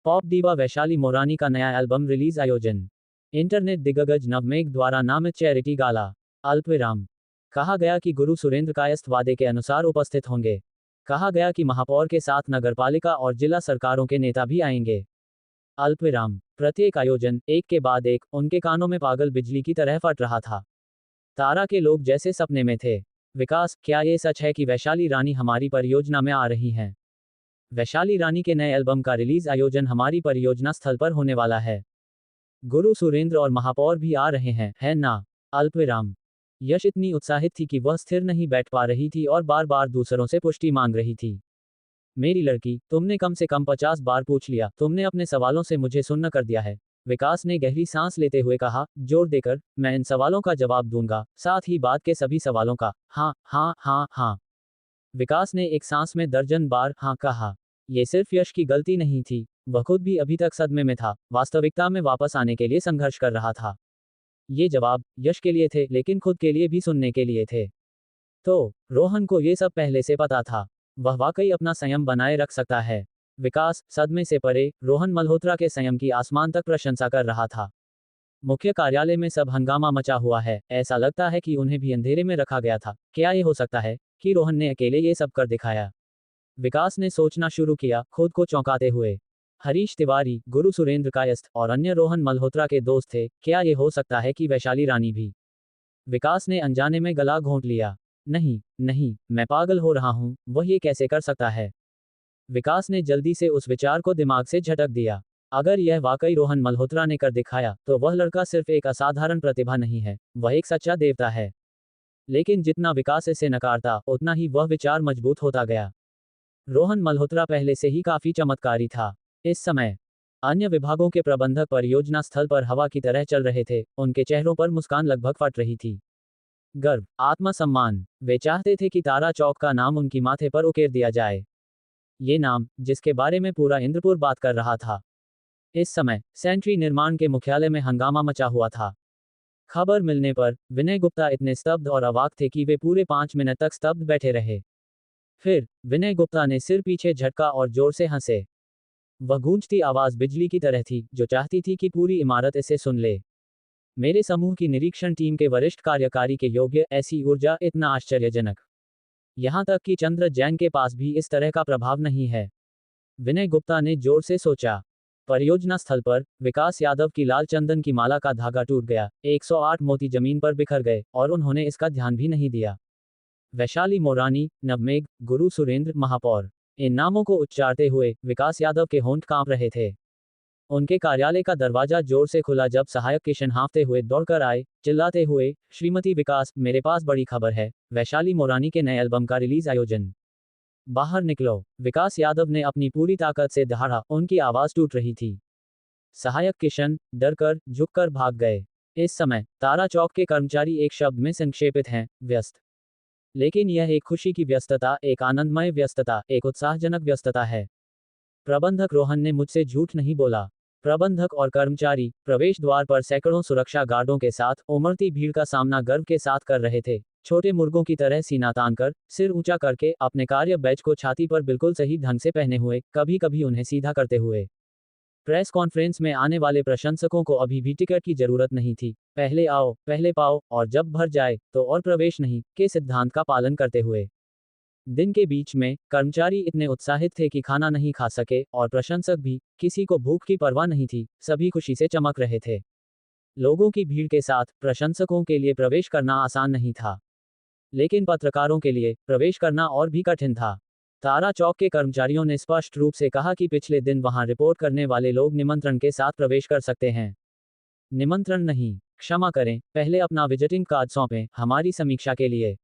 पॉप दीवा वैशाली मोरानी का नया एल्बम रिलीज आयोजन। इंटरनेट दिग्गज नवमेघ द्वारा नामित चैरिटी गाला। अल्पविराम। कहा गया कि गुरु सुरेंद्र कायस्थ वादे के अनुसार उपस्थित होंगे। कहा गया कि महापौर के साथ नगरपालिका और जिला सरकारों के नेता भी आएंगे। अल्पविराम। प्रत्येक आयोजन, एक के बाद एक, उनके कानों में पागल बिजली की तरह फट रहा था। तारा के लोग जैसे सपने में थे। विकास, क्या ये सच है कि वैशाली रानी हमारी परियोजना में आ रही हैं? वैशाली रानी के नए एल्बम का रिलीज आयोजन हमारी परियोजना स्थल पर होने वाला है। गुरु सुरेंद्र और महापौर भी आ रहे हैं, है ना? अल्पविराम। यश इतनी उत्साहित थी कि वह स्थिर नहीं बैठ पा रही थी और बार बार दूसरों से पुष्टि मांग रही थी। मेरी लड़की, तुमने कम से कम 50 बार पूछ लिया, तुमने अपने सवालों से मुझे सुन्न कर दिया है। विकास ने गहरी सांस लेते हुए कहा, जोर देकर। मैं इन सवालों का जवाब दूंगा, साथ ही बाद के सभी सवालों का। हाँ, हाँ, हाँ, हाँ। विकास ने एक सांस में दर्जन बार हाँ कहा। ये सिर्फ यश की गलती नहीं थी, वह खुद भी अभी तक सदमे में था, वास्तविकता में वापस आने के लिए संघर्ष कर रहा था। ये जवाब यश के लिए थे, लेकिन खुद के लिए भी सुनने के लिए थे। तो रोहन को ये सब पहले से पता था। वह वाकई अपना संयम बनाए रख सकता है। विकास, सदमे से परे, रोहन मल्होत्रा के संयम की आसमान तक प्रशंसा कर रहा था। मुख्य कार्यालय में सब हंगामा मचा हुआ है, ऐसा लगता है कि उन्हें भी अंधेरे में रखा गया था। क्या ये हो सकता है कि रोहन ने अकेले ये सब कर दिखाया? विकास ने सोचना शुरू किया, खुद को चौंकाते हुए। हरीश तिवारी, गुरु सुरेंद्र कायस्थ और अन्य रोहन मल्होत्रा के दोस्त थे। क्या ये हो सकता है कि वैशाली रानी भी? विकास ने अनजाने में गला घोंट लिया। नहीं, नहीं, मैं पागल हो रहा हूं, वह ये कैसे कर सकता है? विकास ने जल्दी से उस विचार को दिमाग से झटक दिया। अगर यह वाकई रोहन मल्होत्रा ने कर दिखाया, तो वह लड़का सिर्फ एक असाधारण प्रतिभा नहीं है, वह एक सच्चा देवता है। लेकिन जितना विकास इसे नकारता, उतना ही वह विचार मजबूत होता गया। रोहन मल्होत्रा पहले से ही काफी चमत्कारी था। इस समय अन्य विभागों के प्रबंधक परियोजना स्थल पर हवा की तरह चल रहे थे, उनके चेहरों पर मुस्कान लगभग फट रही थी। गर्व, आत्मसम्मान, वे चाहते थे कि तारा चौक का नाम उनकी माथे पर उकेर दिया जाए। ये नाम, जिसके बारे में पूरा इंद्रपुर बात कर रहा था। इस समय सेंट्री निर्माण के मुख्यालय में हंगामा मचा हुआ था। खबर मिलने पर विनय गुप्ता इतने स्तब्ध और अवाक थे कि वे पूरे 5 मिनट तक स्तब्ध बैठे रहे। फिर विनय गुप्ता ने सिर पीछे झटका और जोर से हंसे। वह गूंजती आवाज बिजली की तरह थी, जो चाहती थी कि पूरी इमारत इसे सुन ले। मेरे समूह की निरीक्षण टीम के वरिष्ठ कार्यकारी के योग्य ऐसी ऊर्जा, इतना आश्चर्यजनक। यहां तक कि चंद्र जैन के पास भी इस तरह का प्रभाव नहीं है। विनय गुप्ता ने जोर से सोचा। परियोजना स्थल पर विकास यादव की लाल चंदन की माला का धागा टूट गया, 108 मोती जमीन पर बिखर गए, और उन्होंने इसका ध्यान भी नहीं दिया। वैशाली मोरानी, नवमेघ, गुरु सुरेंद्र महापौर, इन नामों को उच्चारते हुए विकास यादव के होंठ कांप रहे थे। उनके कार्यालय का दरवाजा जोर से खुला जब सहायक किशन हाँफते हुए दौड़कर आए, चिल्लाते हुए, श्रीमती विकास, मेरे पास बड़ी खबर है, वैशाली मोरानी के नए एल्बम का रिलीज आयोजन। बाहर निकलो। विकास यादव ने अपनी पूरी ताकत से दहाड़ा, उनकी आवाज टूट रही थी। सहायक किशन डरकर झुककर भाग गए। इस समय तारा चौक के कर्मचारी एक शब्द में संक्षेपित हैं, व्यस्त। लेकिन यह एक खुशी की व्यस्तता, एक आनंदमय व्यस्तता, एक उत्साहजनक व्यस्तता है। प्रबंधक रोहन ने मुझसे झूठ नहीं बोला। प्रबंधक और कर्मचारी प्रवेश द्वार पर सैकड़ों सुरक्षा गार्डों के साथ उमड़ती भीड़ का सामना गर्व के साथ कर रहे थे, छोटे मुर्गों की तरह सीना तानकर, सिर ऊंचा करके, अपने कार्य बैच को छाती पर बिल्कुल सही ढंग से पहने हुए, कभी कभी उन्हें सीधा करते हुए। प्रेस कॉन्फ्रेंस में आने वाले प्रशंसकों को अभी भी टिकट की जरूरत नहीं थी। पहले आओ, पहले पाओ, और जब भर जाए तो और प्रवेश नहीं के सिद्धांत का पालन करते हुए। दिन के बीच में कर्मचारी इतने उत्साहित थे कि खाना नहीं खा सके, और प्रशंसक भी, किसी को भूख की परवाह नहीं थी, सभी खुशी से चमक रहे थे। लोगों की भीड़ के साथ प्रशंसकों के लिए प्रवेश करना आसान नहीं था, लेकिन पत्रकारों के लिए प्रवेश करना और भी कठिन था। तारा चौक के कर्मचारियों ने स्पष्ट रूप से कहा कि पिछले दिन वहां रिपोर्ट करने वाले लोग निमंत्रण के साथ प्रवेश कर सकते हैं। निमंत्रण नहीं, क्षमा करें, पहले अपना विजिटिंग कार्ड सौंपें, हमारी समीक्षा के लिए।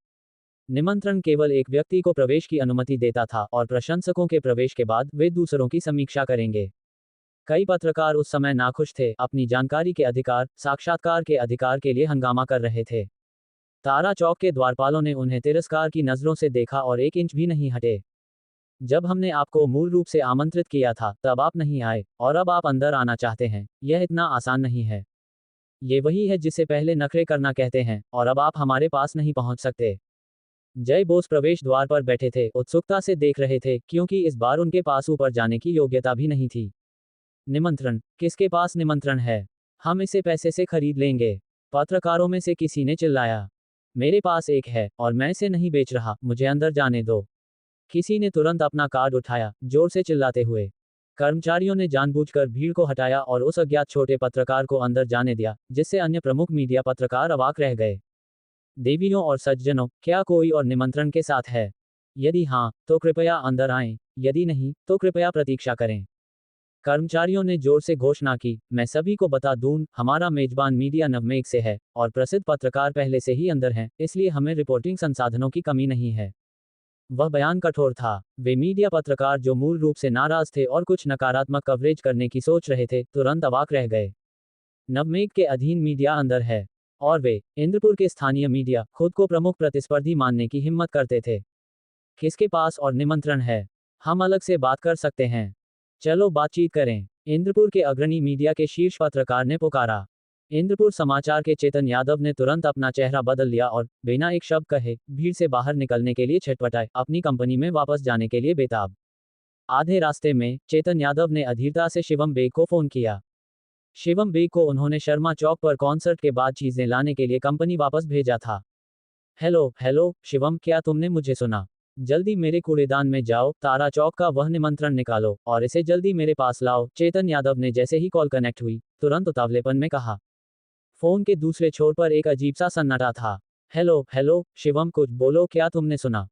निमंत्रण केवल एक व्यक्ति को प्रवेश की अनुमति देता था, और प्रशंसकों के प्रवेश के बाद वे दूसरों की समीक्षा करेंगे। कई पत्रकार उस समय नाखुश थे, अपनी जानकारी के अधिकार, साक्षात्कार के अधिकार के लिए हंगामा कर रहे थे। तारा चौक के द्वारपालों ने उन्हें तिरस्कार की नजरों से देखा और 1 इंच भी नहीं हटे। जब हमने आपको मूल रूप से आमंत्रित किया था, तब आप नहीं आए, और अब आप अंदर आना चाहते हैं, यह इतना आसान नहीं है। ये वही है जिसे पहले नखरे करना कहते हैं, और अब आप हमारे पास नहीं पहुंच सकते। जय बोस प्रवेश द्वार पर बैठे थे, उत्सुकता से देख रहे थे, क्योंकि इस बार उनके पास ऊपर जाने की योग्यता भी नहीं थी। निमंत्रण? किसके पास निमंत्रण है? हम इसे पैसे से खरीद लेंगे। पत्रकारों में से किसी ने चिल्लाया। मेरे पास एक है, और मैं इसे नहीं बेच रहा, मुझे अंदर जाने दो। किसी ने तुरंत अपना कार्ड उठाया, जोर से चिल्लाते हुए। कर्मचारियों ने जानबूझकर भीड़ को हटाया और उस अज्ञात छोटे पत्रकार को अंदर जाने दिया, जिससे अन्य प्रमुख मीडिया पत्रकार अवाक रह गए। देवियों और सज्जनों, क्या कोई और निमंत्रण के साथ है? यदि हाँ, तो कृपया अंदर आएं, यदि नहीं, तो कृपया प्रतीक्षा करें। कर्मचारियों ने जोर से घोषणा की, मैं सभी को बता दूं, हमारा मेजबान मीडिया नवमेघ से है, और प्रसिद्ध पत्रकार पहले से ही अंदर हैं, इसलिए हमें रिपोर्टिंग संसाधनों की कमी नहीं है। वह बयान कठोर था। वे मीडिया पत्रकार जो मूल रूप से नाराज थे और कुछ नकारात्मक कवरेज करने की सोच रहे थे, तुरंत अवाक रह गए। नवमेघ के अधीन मीडिया अंदर है, और वे, इंद्रपुर के स्थानीय मीडिया, खुद को प्रमुख प्रतिस्पर्धी मानने की हिम्मत करते थे। किसके पास और निमंत्रण है? हम अलग से बात कर सकते हैं। चलो बातचीत करें। इंद्रपुर के अग्रणी मीडिया के शीर्ष पत्रकार ने पुकारा। इंद्रपुर समाचार के चेतन यादव ने तुरंत अपना चेहरा बदल लिया और, बिना एक शब्द कहे, भीड़ से बाहर निकलने के लिए छटपटाए, अपनी कंपनी में वापस जाने के लिए बेताब। आधे रास्ते में चेतन यादव ने अधीरता से शिवम बेग को फोन किया। शिवम बेग को उन्होंने शर्मा चौक पर कॉन्सर्ट के बाद चीजें लाने के लिए कंपनी वापस भेजा था। हेलो हेलो शिवम, क्या तुमने मुझे सुना? जल्दी मेरे कूड़ेदान में जाओ, तारा चौक का वह निमंत्रण निकालो, और इसे जल्दी मेरे पास लाओ। चेतन यादव ने जैसे ही कॉल कनेक्ट हुई, तुरंत उतावलेपन में कहा। फोन के दूसरे छोर पर एक अजीब सा सन्नाटा था। हेलो हेलो शिवम, कुछ बोलो, क्या तुमने सुना?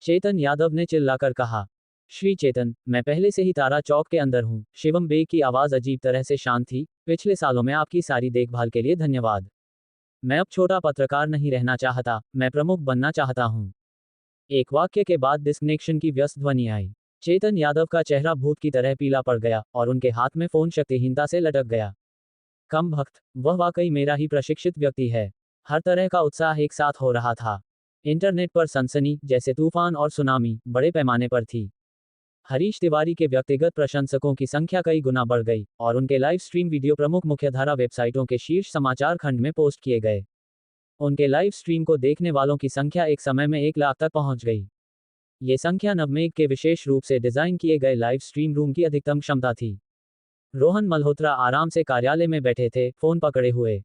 चेतन यादव ने चिल्लाकर कहा। श्री चेतन, मैं पहले से ही तारा चौक के अंदर हूँ। शिवम बेग की आवाज़ अजीब तरह से शांत थी। पिछले सालों में आपकी सारी देखभाल के लिए धन्यवाद। मैं अब छोटा पत्रकार नहीं रहना चाहता, मैं प्रमुख बनना चाहता हूँ। एक वाक्य के बाद डिस्कनेक्शन की व्यस्त ध्वनि आई। चेतन यादव का चेहरा भूत की तरह पीला पड़ गया और उनके हाथ में फोन शक्तिहीनता से लटक गया। कम भक्त, वह वाकई मेरा ही प्रशिक्षित व्यक्ति है। हर तरह का उत्साह एक साथ हो रहा था। इंटरनेट पर सनसनी, जैसे तूफान और सुनामी, बड़े पैमाने पर थी। हरीश तिवारी के व्यक्तिगत प्रशंसकों की संख्या कई गुना बढ़ गई और उनके लाइव स्ट्रीम वीडियो प्रमुख मुख्यधारा वेबसाइटों के शीर्ष समाचार खंड में पोस्ट किए गए। उनके लाइव स्ट्रीम को देखने वालों की संख्या एक समय में 1 लाख तक पहुंच गई। ये संख्या नवमेघ के विशेष रूप से डिजाइन किए गए लाइव स्ट्रीम रूम की अधिकतम क्षमता थी। रोहन मल्होत्रा आराम से कार्यालय में बैठे थे, फोन पकड़े हुए।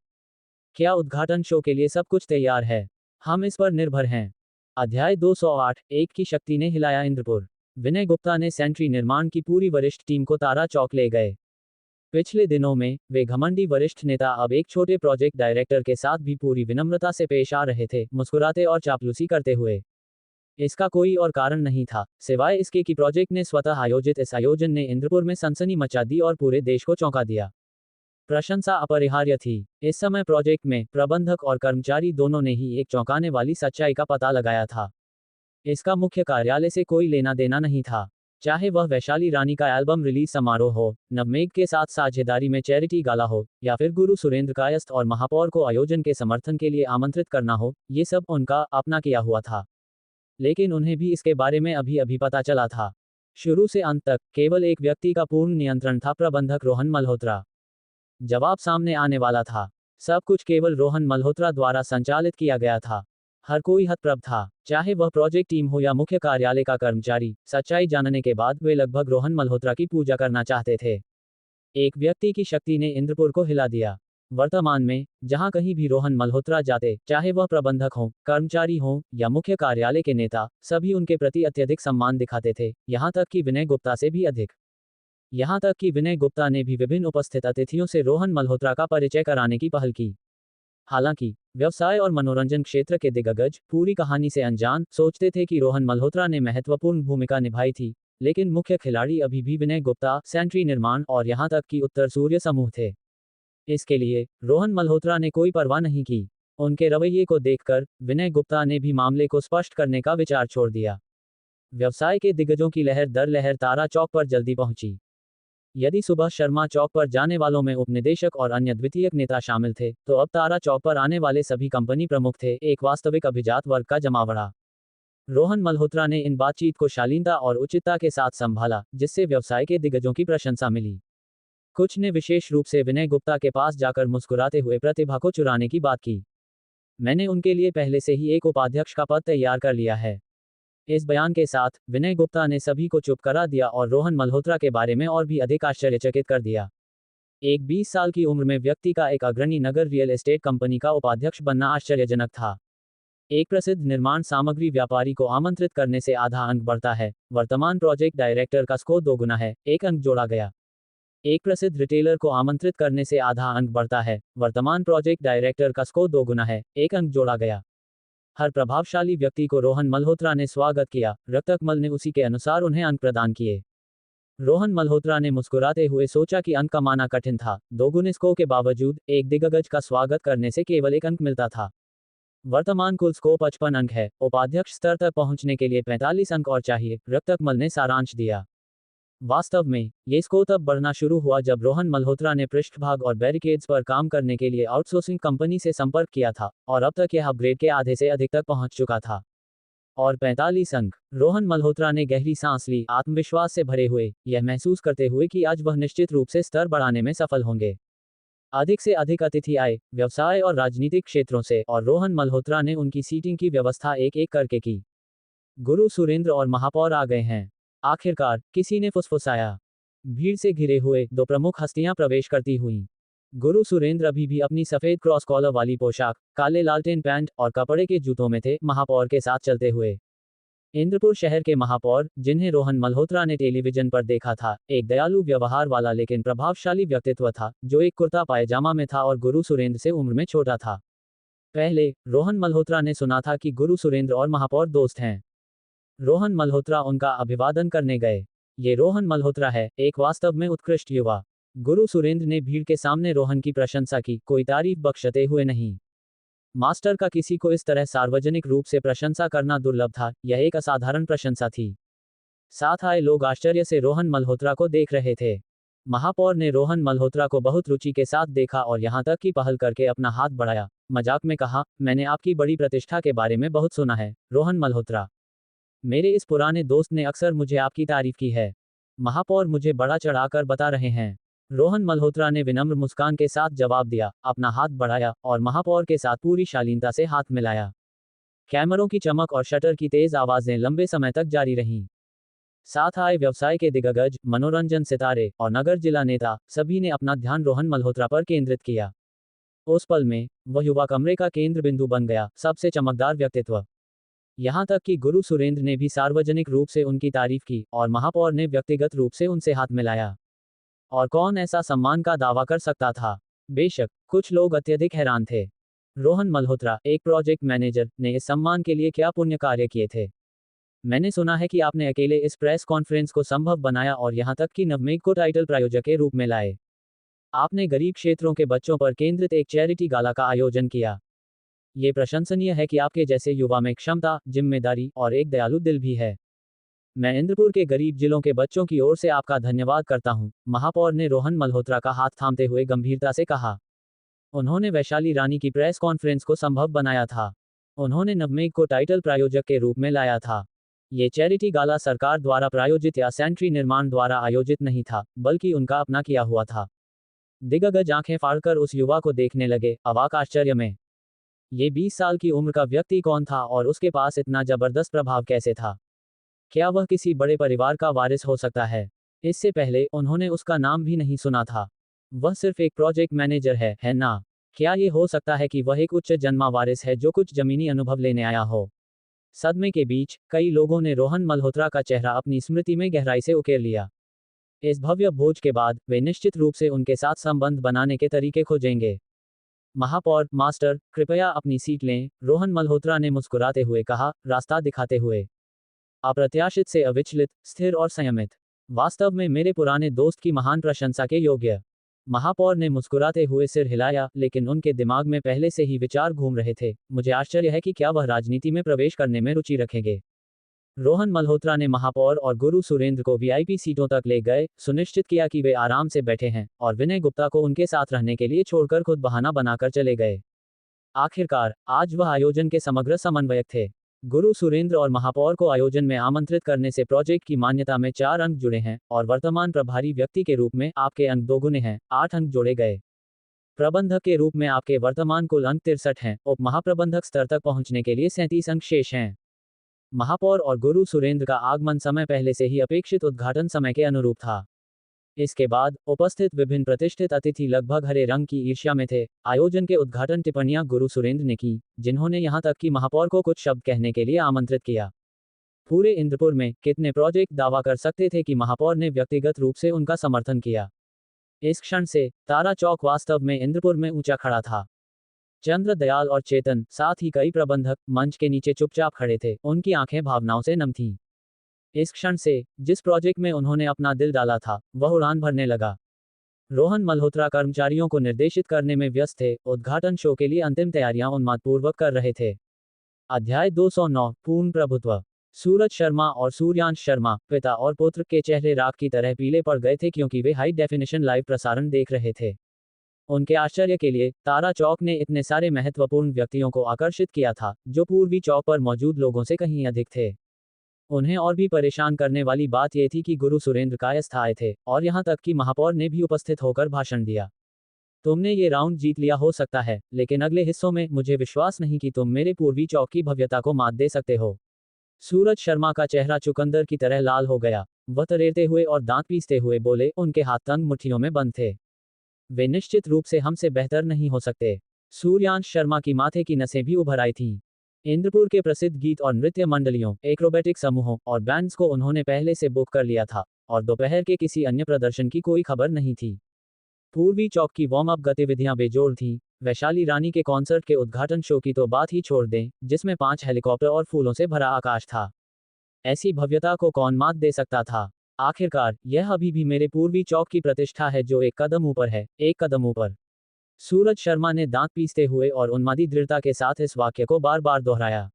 क्या उद्घाटन शो के लिए सब कुछ तैयार है? हम इस पर निर्भर हैं। अध्याय 208, एक की शक्ति ने हिलाया इंद्रपुर। विनय गुप्ता ने सेंट्री निर्माण की पूरी वरिष्ठ टीम को तारा चौक ले गए। पिछले दिनों में वे घमंडी वरिष्ठ नेता अब एक छोटे प्रोजेक्ट डायरेक्टर के साथ भी पूरी विनम्रता से पेश आ रहे थे, मुस्कुराते और चापलूसी करते हुए। इसका कोई और कारण नहीं था, सिवाय इसके कि प्रोजेक्ट ने स्वतः आयोजित इस आयोजन ने इंद्रपुर में सनसनी मचा दी और पूरे देश को चौंका दिया। प्रशंसा अपरिहार्य थी। इस समय प्रोजेक्ट में प्रबंधक और कर्मचारी दोनों ने ही एक चौंकाने वाली सच्चाई का पता लगाया था। इसका मुख्य कार्यालय से कोई लेना देना नहीं था। चाहे वह वैशाली रानी का एल्बम रिलीज समारोह हो, नवमेघ के साथ साझेदारी में चैरिटी गाला हो, या फिर गुरु सुरेंद्र कायस्थ और महापौर को आयोजन के समर्थन के लिए आमंत्रित करना हो, ये सब उनका अपना किया हुआ था। लेकिन उन्हें भी इसके बारे में अभी अभी पता चला था। शुरू से अंत तक केवल एक व्यक्ति का पूर्ण नियंत्रण था, प्रबंधक रोहन मल्होत्रा। जवाब सामने आने वाला था। सब कुछ केवल रोहन मल्होत्रा द्वारा संचालित किया गया था। हर कोई हतप्रभ था, चाहे वह प्रोजेक्ट टीम हो या मुख्य कार्यालय का कर्मचारी। सच्चाई जानने के बाद वे लगभग रोहन मल्होत्रा की पूजा करना चाहते थे। एक व्यक्ति की शक्ति ने इंद्रपुर को हिला दिया। वर्तमान में जहां कहीं भी रोहन मल्होत्रा जाते, चाहे वह प्रबंधक हों, कर्मचारी हों या मुख्य कार्यालय के नेता, सभी उनके प्रति अत्यधिक सम्मान दिखाते थे, यहां तक कि विनय गुप्ता से भी अधिक। यहां तक कि विनय गुप्ता ने भी विभिन्न उपस्थित अतिथियों से रोहन मल्होत्रा का परिचय कराने की पहल की। हालांकि व्यवसाय और मनोरंजन क्षेत्र के दिग्गज पूरी कहानी से अनजान सोचते थे कि रोहन मल्होत्रा ने महत्वपूर्ण भूमिका निभाई थी, लेकिन मुख्य खिलाड़ी अभी भी विनय गुप्ता, सेंट्री निर्माण और यहां तक कि उत्तर सूर्य समूह थे। इसके लिए रोहन मल्होत्रा ने कोई परवाह नहीं की। उनके रवैये को देखकर विनय गुप्ता ने भी मामले को स्पष्ट करने का विचार छोड़ दिया। व्यवसाय के दिग्गजों की लहर दर लहर तारा चौक पर जल्दी पहुंची। यदि सुबह शर्मा चौक पर जाने वालों में उपनिदेशक और अन्य द्वितीयक नेता शामिल थे, तो अब तारा चौक पर आने वाले सभी कंपनी प्रमुख थे, एक वास्तविक अभिजात वर्ग का जमावड़ा। रोहन मल्होत्रा ने इन बातचीत को शालीनता और उचितता के साथ संभाला, जिससे व्यवसाय के दिग्गजों की प्रशंसा मिली। कुछ ने विशेष रूप से विनय गुप्ता के पास जाकर मुस्कुराते हुए प्रतिभा को चुराने की बात की। मैंने उनके लिए पहले से ही एक उपाध्यक्ष का पद तैयार कर लिया है। इस बयान के साथ विनय गुप्ता ने सभी को चुप करा दिया और रोहन मल्होत्रा के बारे में और भी अधिक आश्चर्यचकित कर दिया। एक 20 साल की उम्र में व्यक्ति का एक अग्रणी नगर रियल एस्टेट कंपनी का उपाध्यक्ष बनना आश्चर्यजनक था। एक प्रसिद्ध निर्माण सामग्री व्यापारी को आमंत्रित करने से आधा अंक बढ़ता है, वर्तमान प्रोजेक्ट डायरेक्टर का स्कोर 2 गुना है, 1 अंक जोड़ा गया। एक प्रसिद्ध रिटेलर को आमंत्रित करने से आधा अंक बढ़ता है, वर्तमान प्रोजेक्ट डायरेक्टर का स्कोर 2 गुना है, 1 अंक जोड़ा गया। हर प्रभावशाली व्यक्ति को रोहन मल्होत्रा ने स्वागत किया, रक्तकमल ने उसी के अनुसार उन्हें अंक प्रदान किए। रोहन मल्होत्रा ने मुस्कुराते हुए सोचा कि अंक कमाना कठिन था। 2 गुने स्कोर के बावजूद एक दिग्गज का स्वागत करने से केवल 1 अंक मिलता था। वर्तमान कुल स्कोर 55 अंक है, उपाध्यक्ष स्तर तक पहुंचने के लिए 45 अंक और चाहिए, रक्तकमल ने सारांश दिया। वास्तव में ये स्कोर तब बढ़ना शुरू हुआ जब रोहन मल्होत्रा ने पृष्ठभाग और बैरिकेड्स पर काम करने के लिए आउटसोर्सिंग कंपनी से संपर्क किया था, और अब तक यह अपग्रेड के आधे से अधिक तक पहुंच चुका था। और 45 अंक। रोहन मल्होत्रा ने गहरी सांस ली, आत्मविश्वास से भरे हुए, यह महसूस करते हुए कि आज वह निश्चित रूप से स्तर बढ़ाने में सफल होंगे। अधिक से अधिक अतिथि आए, व्यवसाय और राजनीतिक क्षेत्रों से, और रोहन मल्होत्रा ने उनकी सीटिंग की व्यवस्था एक एक करके की। गुरु सुरेंद्र और महापौर आ गए हैं। आखिरकार किसी ने फुसफुसाया। भीड़ से घिरे हुए 2 प्रमुख हस्तियां प्रवेश करती हुईं। गुरु सुरेंद्र अभी भी अपनी सफेद क्रॉस कॉलर वाली पोशाक, काले लालटेन पैंट और कपड़े के जूतों में थे, महापौर के साथ चलते हुए। इंद्रपुर शहर के महापौर, जिन्हें रोहन मल्होत्रा ने टेलीविजन पर देखा था, एक दयालु व्यवहार वाला लेकिन प्रभावशाली व्यक्तित्व था, जो एक कुर्ता पायजामा में था और गुरु सुरेंद्र से उम्र में छोटा था। पहले रोहन मल्होत्रा ने सुना था कि गुरु सुरेंद्र और महापौर दोस्त हैं। रोहन मल्होत्रा उनका अभिवादन करने गए। ये रोहन मल्होत्रा है, एक वास्तव में उत्कृष्ट युवा। गुरु सुरेंद्र ने भीड़ के सामने रोहन की प्रशंसा की, कोई तारीफ बख्शते हुए नहीं। मास्टर का किसी को इस तरह सार्वजनिक रूप से प्रशंसा करना दुर्लभ था, यह एक असाधारण प्रशंसा थी। साथ आए लोग आश्चर्य से रोहन मल्होत्रा को देख रहे थे। महापौर ने रोहन मल्होत्रा को बहुत रुचि के साथ देखा और यहां तक कि पहल करके अपना हाथ बढ़ाया। मजाक में कहा, मैंने आपकी बड़ी प्रतिष्ठा के बारे में बहुत सुना है, रोहन मल्होत्रा। मेरे इस पुराने दोस्त ने अक्सर मुझे आपकी तारीफ की है। महापौर मुझे बड़ा चढ़ाकर बता रहे हैं। रोहन मल्होत्रा ने विनम्र मुस्कान के साथ जवाब दिया, अपना हाथ बढ़ाया और महापौर के साथ पूरी शालीनता से हाथ मिलाया। कैमरों की चमक और शटर की तेज आवाजें लंबे समय तक जारी रहीं। साथ आए व्यवसाय के दिग्गज, मनोरंजन सितारे और नगर जिला नेता, सभी ने अपना ध्यान रोहन मल्होत्रा पर केंद्रित किया। उस पल में वह युवा कमरे का केंद्र बिंदु बन गया, सबसे चमकदार व्यक्तित्व। यहां तक कि गुरु सुरेंद्र ने भी सार्वजनिक रूप से उनकी तारीफ की और महापौर ने व्यक्तिगत रूप से उनसे हाथ मिलाया। और कौन ऐसा सम्मान का दावा कर सकता था? बेशक, कुछ लोग अत्यधिक हैरान थे। रोहन मल्होत्रा, एक प्रोजेक्ट मैनेजर, ने इस सम्मान के लिए क्या पुण्य कार्य किए थे? मैंने सुना है कि आपने अकेले इस प्रेस कॉन्फ्रेंस को संभव बनाया और यहां तक कि नवमेघ को टाइटल प्रायोजक के रूप में लाए। आपने गरीब क्षेत्रों के बच्चों पर केंद्रित एक चैरिटी गाला का आयोजन किया। ये प्रशंसनीय है कि आपके जैसे युवा में क्षमता, जिम्मेदारी और एक दयालु दिल भी है। मैं इंद्रपुर के गरीब जिलों के बच्चों की ओर से आपका धन्यवाद करता हूं, महापौर ने रोहन मल्होत्रा का हाथ थामते हुए गंभीरता से कहा। उन्होंने वैशाली रानी की प्रेस कॉन्फ्रेंस को संभव बनाया था। उन्होंने नवमेघ को टाइटल प्रायोजक के रूप में लाया था। ये चैरिटी गाला सरकार द्वारा प्रायोजित या सैनिटरी निर्माण द्वारा आयोजित नहीं था, बल्कि उनका अपना किया हुआ था। दिग्गज आंखें फाड़कर उस युवा को देखने लगे, अवाक आश्चर्य में। ये 20 साल की उम्र का व्यक्ति कौन था और उसके पास इतना जबरदस्त प्रभाव कैसे था? क्या वह किसी बड़े परिवार का वारिस हो सकता है? इससे पहले उन्होंने उसका नाम भी नहीं सुना था। वह सिर्फ एक प्रोजेक्ट मैनेजर है ना? क्या ये हो सकता है कि वह एक उच्च जन्मा वारिस है जो कुछ जमीनी अनुभव लेने आया हो? सदमे के बीच कई लोगों ने रोहन मल्होत्रा का चेहरा अपनी स्मृति में गहराई से उकेर लिया। इस भव्य भोज के बाद वे निश्चित रूप से उनके साथ संबंध बनाने के तरीके खोजेंगे। महापौर, मास्टर, कृपया अपनी सीट लें, रोहन मल्होत्रा ने मुस्कुराते हुए कहा, रास्ता दिखाते हुए। अप्रत्याशित से अविचलित, स्थिर और संयमित। वास्तव में मेरे पुराने दोस्त की महान प्रशंसा के योग्य। महापौर ने मुस्कुराते हुए सिर हिलाया, लेकिन उनके दिमाग में पहले से ही विचार घूम रहे थे। मुझे आश्चर्य है कि क्या वह राजनीति में प्रवेश करने में रुचि रखेंगे। रोहन मल्होत्रा ने महापौर और गुरु सुरेंद्र को वीआईपी सीटों तक ले गए, सुनिश्चित किया कि वे आराम से बैठे हैं, और विनय गुप्ता को उनके साथ रहने के लिए छोड़कर खुद बहाना बनाकर चले गए। आखिरकार, आज वह आयोजन के समग्र समन्वयक थे। गुरु सुरेंद्र और महापौर को आयोजन में आमंत्रित करने से प्रोजेक्ट की मान्यता में 4 अंक जुड़े हैं, और वर्तमान प्रभारी व्यक्ति के रूप में आपके अंक दोगुने हैं, 8 अंक जोड़े गए। प्रबंधक के रूप में आपके वर्तमान कुल अंक 63 हैं, उप महाप्रबंधक स्तर तक पहुंचने के लिए 37 अंक शेष हैं। महापौर और गुरु सुरेंद्र का आगमन समय पहले से ही अपेक्षित उद्घाटन समय के अनुरूप था। इसके बाद उपस्थित विभिन्न प्रतिष्ठित अतिथि लगभग हरे रंग की ईर्ष्या में थे। आयोजन के उद्घाटन टिप्पणियां गुरु सुरेंद्र ने की, जिन्होंने यहां तक कि महापौर को कुछ शब्द कहने के लिए आमंत्रित किया। पूरे इंद्रपुर में कितने प्रोजेक्ट दावा कर सकते थे कि महापौर ने व्यक्तिगत रूप से उनका समर्थन किया। इस क्षण से तारा चौक वास्तव में इंद्रपुर में ऊंचा खड़ा था। चंद्र दयाल और चेतन, साथ ही कई प्रबंधक, मंच के नीचे चुपचाप खड़े थे, उनकी आंखें भावनाओं से नम थीं। इस क्षण से जिस प्रोजेक्ट में उन्होंने अपना दिल डाला था, वह उड़ान भरने लगा। रोहन मल्होत्रा कर्मचारियों को निर्देशित करने में व्यस्त थे, उद्घाटन शो के लिए अंतिम तैयारियां उन्मादपूर्वक कर रहे थे। अध्याय 209, पूर्ण प्रभुत्व। सूरज शर्मा और सूर्यांश शर्मा, पिता और पुत्र, के चेहरे राख की तरह पीले पड़ गए थे क्योंकि वे हाई डेफिनेशन लाइव प्रसारण देख रहे थे। उनके आश्चर्य के लिए, तारा चौक ने इतने सारे महत्वपूर्ण व्यक्तियों को आकर्षित किया था, जो पूर्वी चौक पर मौजूद लोगों से कहीं अधिक थे। उन्हें और भी परेशान करने वाली बात यह थी कि गुरु सुरेंद्र कायस्थ आए थे, और यहां तक कि महापौर ने भी उपस्थित होकर भाषण दिया। तुमने ये राउंड जीत लिया हो सकता है, लेकिन अगले हिस्सों में मुझे विश्वास नहीं कि तुम मेरे पूर्वी चौक की भव्यता को मात दे सकते हो। सूरज शर्मा का चेहरा चुकंदर की तरह लाल हो गया। वह तरेरते हुए और दांत पीसते हुए बोले, उनके हाथ तंग मुट्ठियों में बंद थे। वे निश्चित रूप से हमसे बेहतर नहीं हो सकते। सूर्यांश शर्मा की माथे की नसें भी उभर आई थीं। इंद्रपुर के प्रसिद्ध गीत और नृत्य मंडलियों, एक्रोबैटिक समूहों और बैंड्स को उन्होंने पहले से बुक कर लिया था, और दोपहर के किसी अन्य प्रदर्शन की कोई खबर नहीं थी। पूर्वी चौक की वार्म अप गतिविधियां बेजोड़ थीं। वैशाली रानी के कॉन्सर्ट के उद्घाटन शो की तो बात ही छोड़ दें, जिसमें 5 हेलीकॉप्टर और फूलों से भरा आकाश था। ऐसी भव्यता को कौन मात दे सकता था। आखिरकार यह अभी भी मेरे पूर्वी चौक की प्रतिष्ठा है जो एक कदम ऊपर है, एक कदम ऊपर। सूरज शर्मा ने दांत पीसते हुए और उन्मादी दृढ़ता के साथ इस वाक्य को बार बार दोहराया।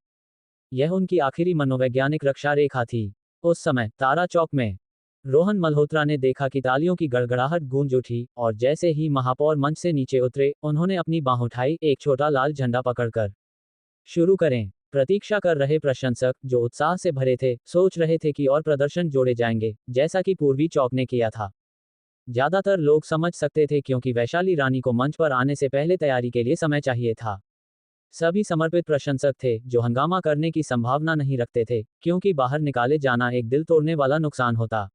यह उनकी आखिरी मनोवैज्ञानिक रक्षा रेखा थी। उस समय तारा चौक में रोहन मल्होत्रा ने देखा कि तालियों की गड़गड़ाहट गूंज उठी और जैसे ही महापौर मंच से नीचे उतरे, उन्होंने अपनी बांह उठाई, एक छोटा लाल झंडा पकड़कर। शुरू करें। प्रतीक्षा कर रहे प्रशंसक, जो उत्साह से भरे थे, सोच रहे थे कि और प्रदर्शन जोड़े जाएंगे, जैसा कि पूर्वी चौक ने किया था। ज्यादातर लोग समझ सकते थे क्योंकि वैशाली रानी को मंच पर आने से पहले तैयारी के लिए समय चाहिए था। सभी समर्पित प्रशंसक थे जो हंगामा करने की संभावना नहीं रखते थे, क्योंकि बाहर निकाले जाना एक दिल तोड़ने वाला नुकसान होता।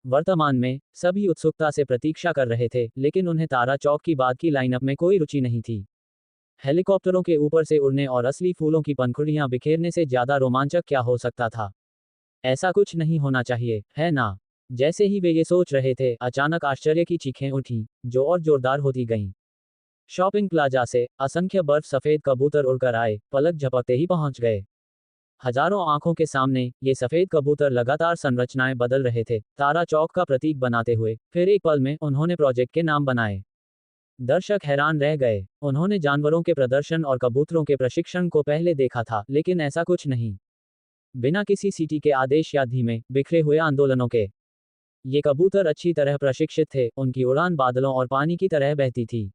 वर्तमान में सभी उत्सुकता से प्रतीक्षा कर रहे थे, लेकिन उन्हें तारा चौक की बाद की लाइनअप में कोई रुचि नहीं थी। हेलीकॉप्टरों के ऊपर से उड़ने और असली फूलों की पंखुड़ियां बिखेरने से ज्यादा रोमांचक क्या हो सकता था। ऐसा कुछ नहीं होना चाहिए, है ना। जैसे ही वे ये सोच रहे थे, अचानक आश्चर्य की चीखें उठीं, जो और जोरदार होती गईं। शॉपिंग प्लाजा से असंख्य बर्फ सफेद कबूतर उड़कर आए, पलक झपकते ही पहुंच गए। हजारों आंखों के सामने ये सफेद कबूतर लगातार संरचनाएं बदल रहे थे, तारा चौक का प्रतीक बनाते हुए। फिर एक पल में उन्होंने प्रोजेक्ट के नाम बनाए। दर्शक हैरान रह गए। उन्होंने जानवरों के प्रदर्शन और कबूतरों के प्रशिक्षण को पहले देखा था, लेकिन ऐसा कुछ नहीं। बिना किसी सीटी के आदेश या धीमे, बिखरे हुए आंदोलनों के, ये कबूतर अच्छी तरह प्रशिक्षित थे, उनकी उड़ान बादलों और पानी की तरह बहती थी।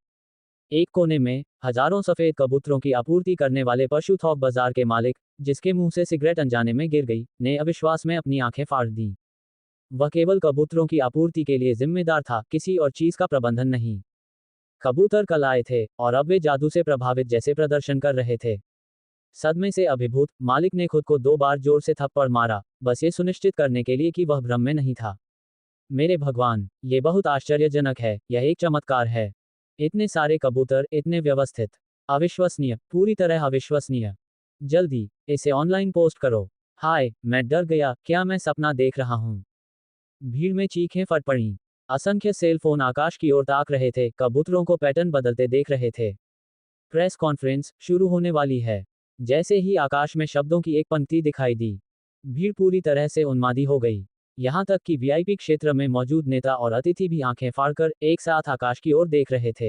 एक कोने में हजारों सफेद कबूतरों की आपूर्ति करने वाले पशु थोक बाजार के मालिक, जिसके मुंह से सिगरेट अनजाने में गिर गई, ने अविश्वास में अपनी आंखें फाड़ दी। वह केवल कबूतरों की आपूर्ति के लिए जिम्मेदार था, किसी और चीज का प्रबंधन नहीं। कबूतर कल आए थे और अब वे जादू से प्रभावित जैसे प्रदर्शन कर रहे थे। सदमे से अभिभूत मालिक ने खुद को 2 बार जोर से थप्पड़ मारा, बस ये सुनिश्चित करने के लिए कि वह भ्रम में नहीं था। मेरे भगवान, ये बहुत आश्चर्यजनक है, यह एक चमत्कार है। इतने सारे कबूतर, इतने व्यवस्थित। अविश्वसनीय, पूरी तरह अविश्वसनीय। जल्दी इसे ऑनलाइन पोस्ट करो। हाय, मैं डर गया, क्या मैं सपना देख रहा हूँ। भीड़ में चीखें फट पड़ीं। असंख्य सेल फोन आकाश की ओर ताक रहे थे, कबूतरों को पैटर्न बदलते देख रहे थे। प्रेस कॉन्फ्रेंस शुरू होने वाली है। जैसे ही आकाश में शब्दों की एक पंक्ति दिखाई दी, भीड़ पूरी तरह से उन्मादी हो गई। यहां तक कि वीआईपी क्षेत्र में मौजूद नेता और अतिथि भी आंखें फाड़कर एक साथ आकाश की ओर देख रहे थे।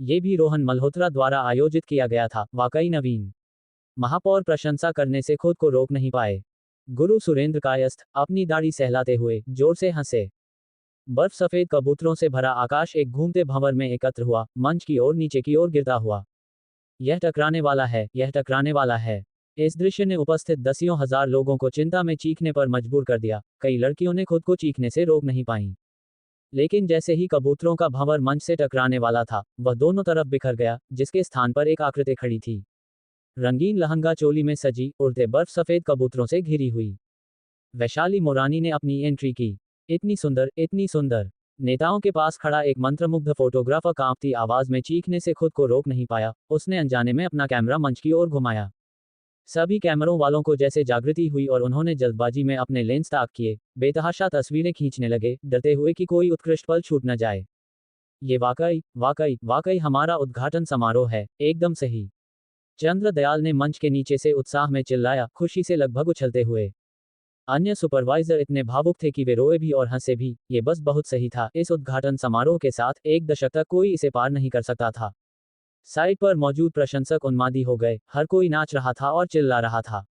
ये भी रोहन मल्होत्रा द्वारा आयोजित किया गया था, वाकई नवीन। महापौर प्रशंसा करने से खुद को रोक नहीं पाए। गुरु सुरेंद्र कायस्थ अपनी दाढ़ी सहलाते हुए जोर से हंसे। बर्फ सफेद कबूतरों से भरा आकाश एक घूमते भंवर में एकत्र हुआ, मंच की ओर नीचे की ओर गिरता हुआ। यह टकराने वाला है, यह टकराने वाला है। इस दृश्य ने उपस्थित दसियों हजार लोगों को चिंता में चीखने पर मजबूर कर दिया। कई लड़कियों ने खुद को चीखने से रोक नहीं पाईं। लेकिन जैसे ही कबूतरों का भंवर मंच से टकराने वाला था, वह दोनों तरफ बिखर गया, जिसके स्थान पर एक आकृति खड़ी थी। रंगीन लहंगा चोली में सजी, उड़ते बर्फ सफेद कबूतरों से घिरी हुई। वैशाली मोरानी ने अपनी एंट्री की। इतनी सुंदर, इतनी सुंदर। नेताओं के पास खड़ा एक मंत्रमुग्ध फोटोग्राफर कांपती आवाज में चीखने से खुद को रोक नहीं पाया। उसने अनजाने में अपना कैमरा मंच की ओर घुमाया। सभी कैमरों वालों को जैसे जागृति हुई और उन्होंने जल्दबाजी में अपने लेंस ताक किए, बेतहाशा तस्वीरें खींचने लगे, डरते हुए कि कोई उत्कृष्ट पल छूट न जाए। ये वाकई वाकई वाकई हमारा उद्घाटन समारोह है, एकदम सही। चंद्र दयाल ने मंच के नीचे से उत्साह में चिल्लाया, खुशी से लगभग उछलते हुए। अन्य सुपरवाइजर इतने भावुक थे कि वे रोए भी और हंसे भी। ये बस बहुत सही था। इस उद्घाटन समारोह के साथ एक दशक तक कोई इसे पार नहीं कर सकता था। साइट पर मौजूद प्रशंसक उन्मादी हो गए, हर कोई नाच रहा था और चिल्ला रहा था।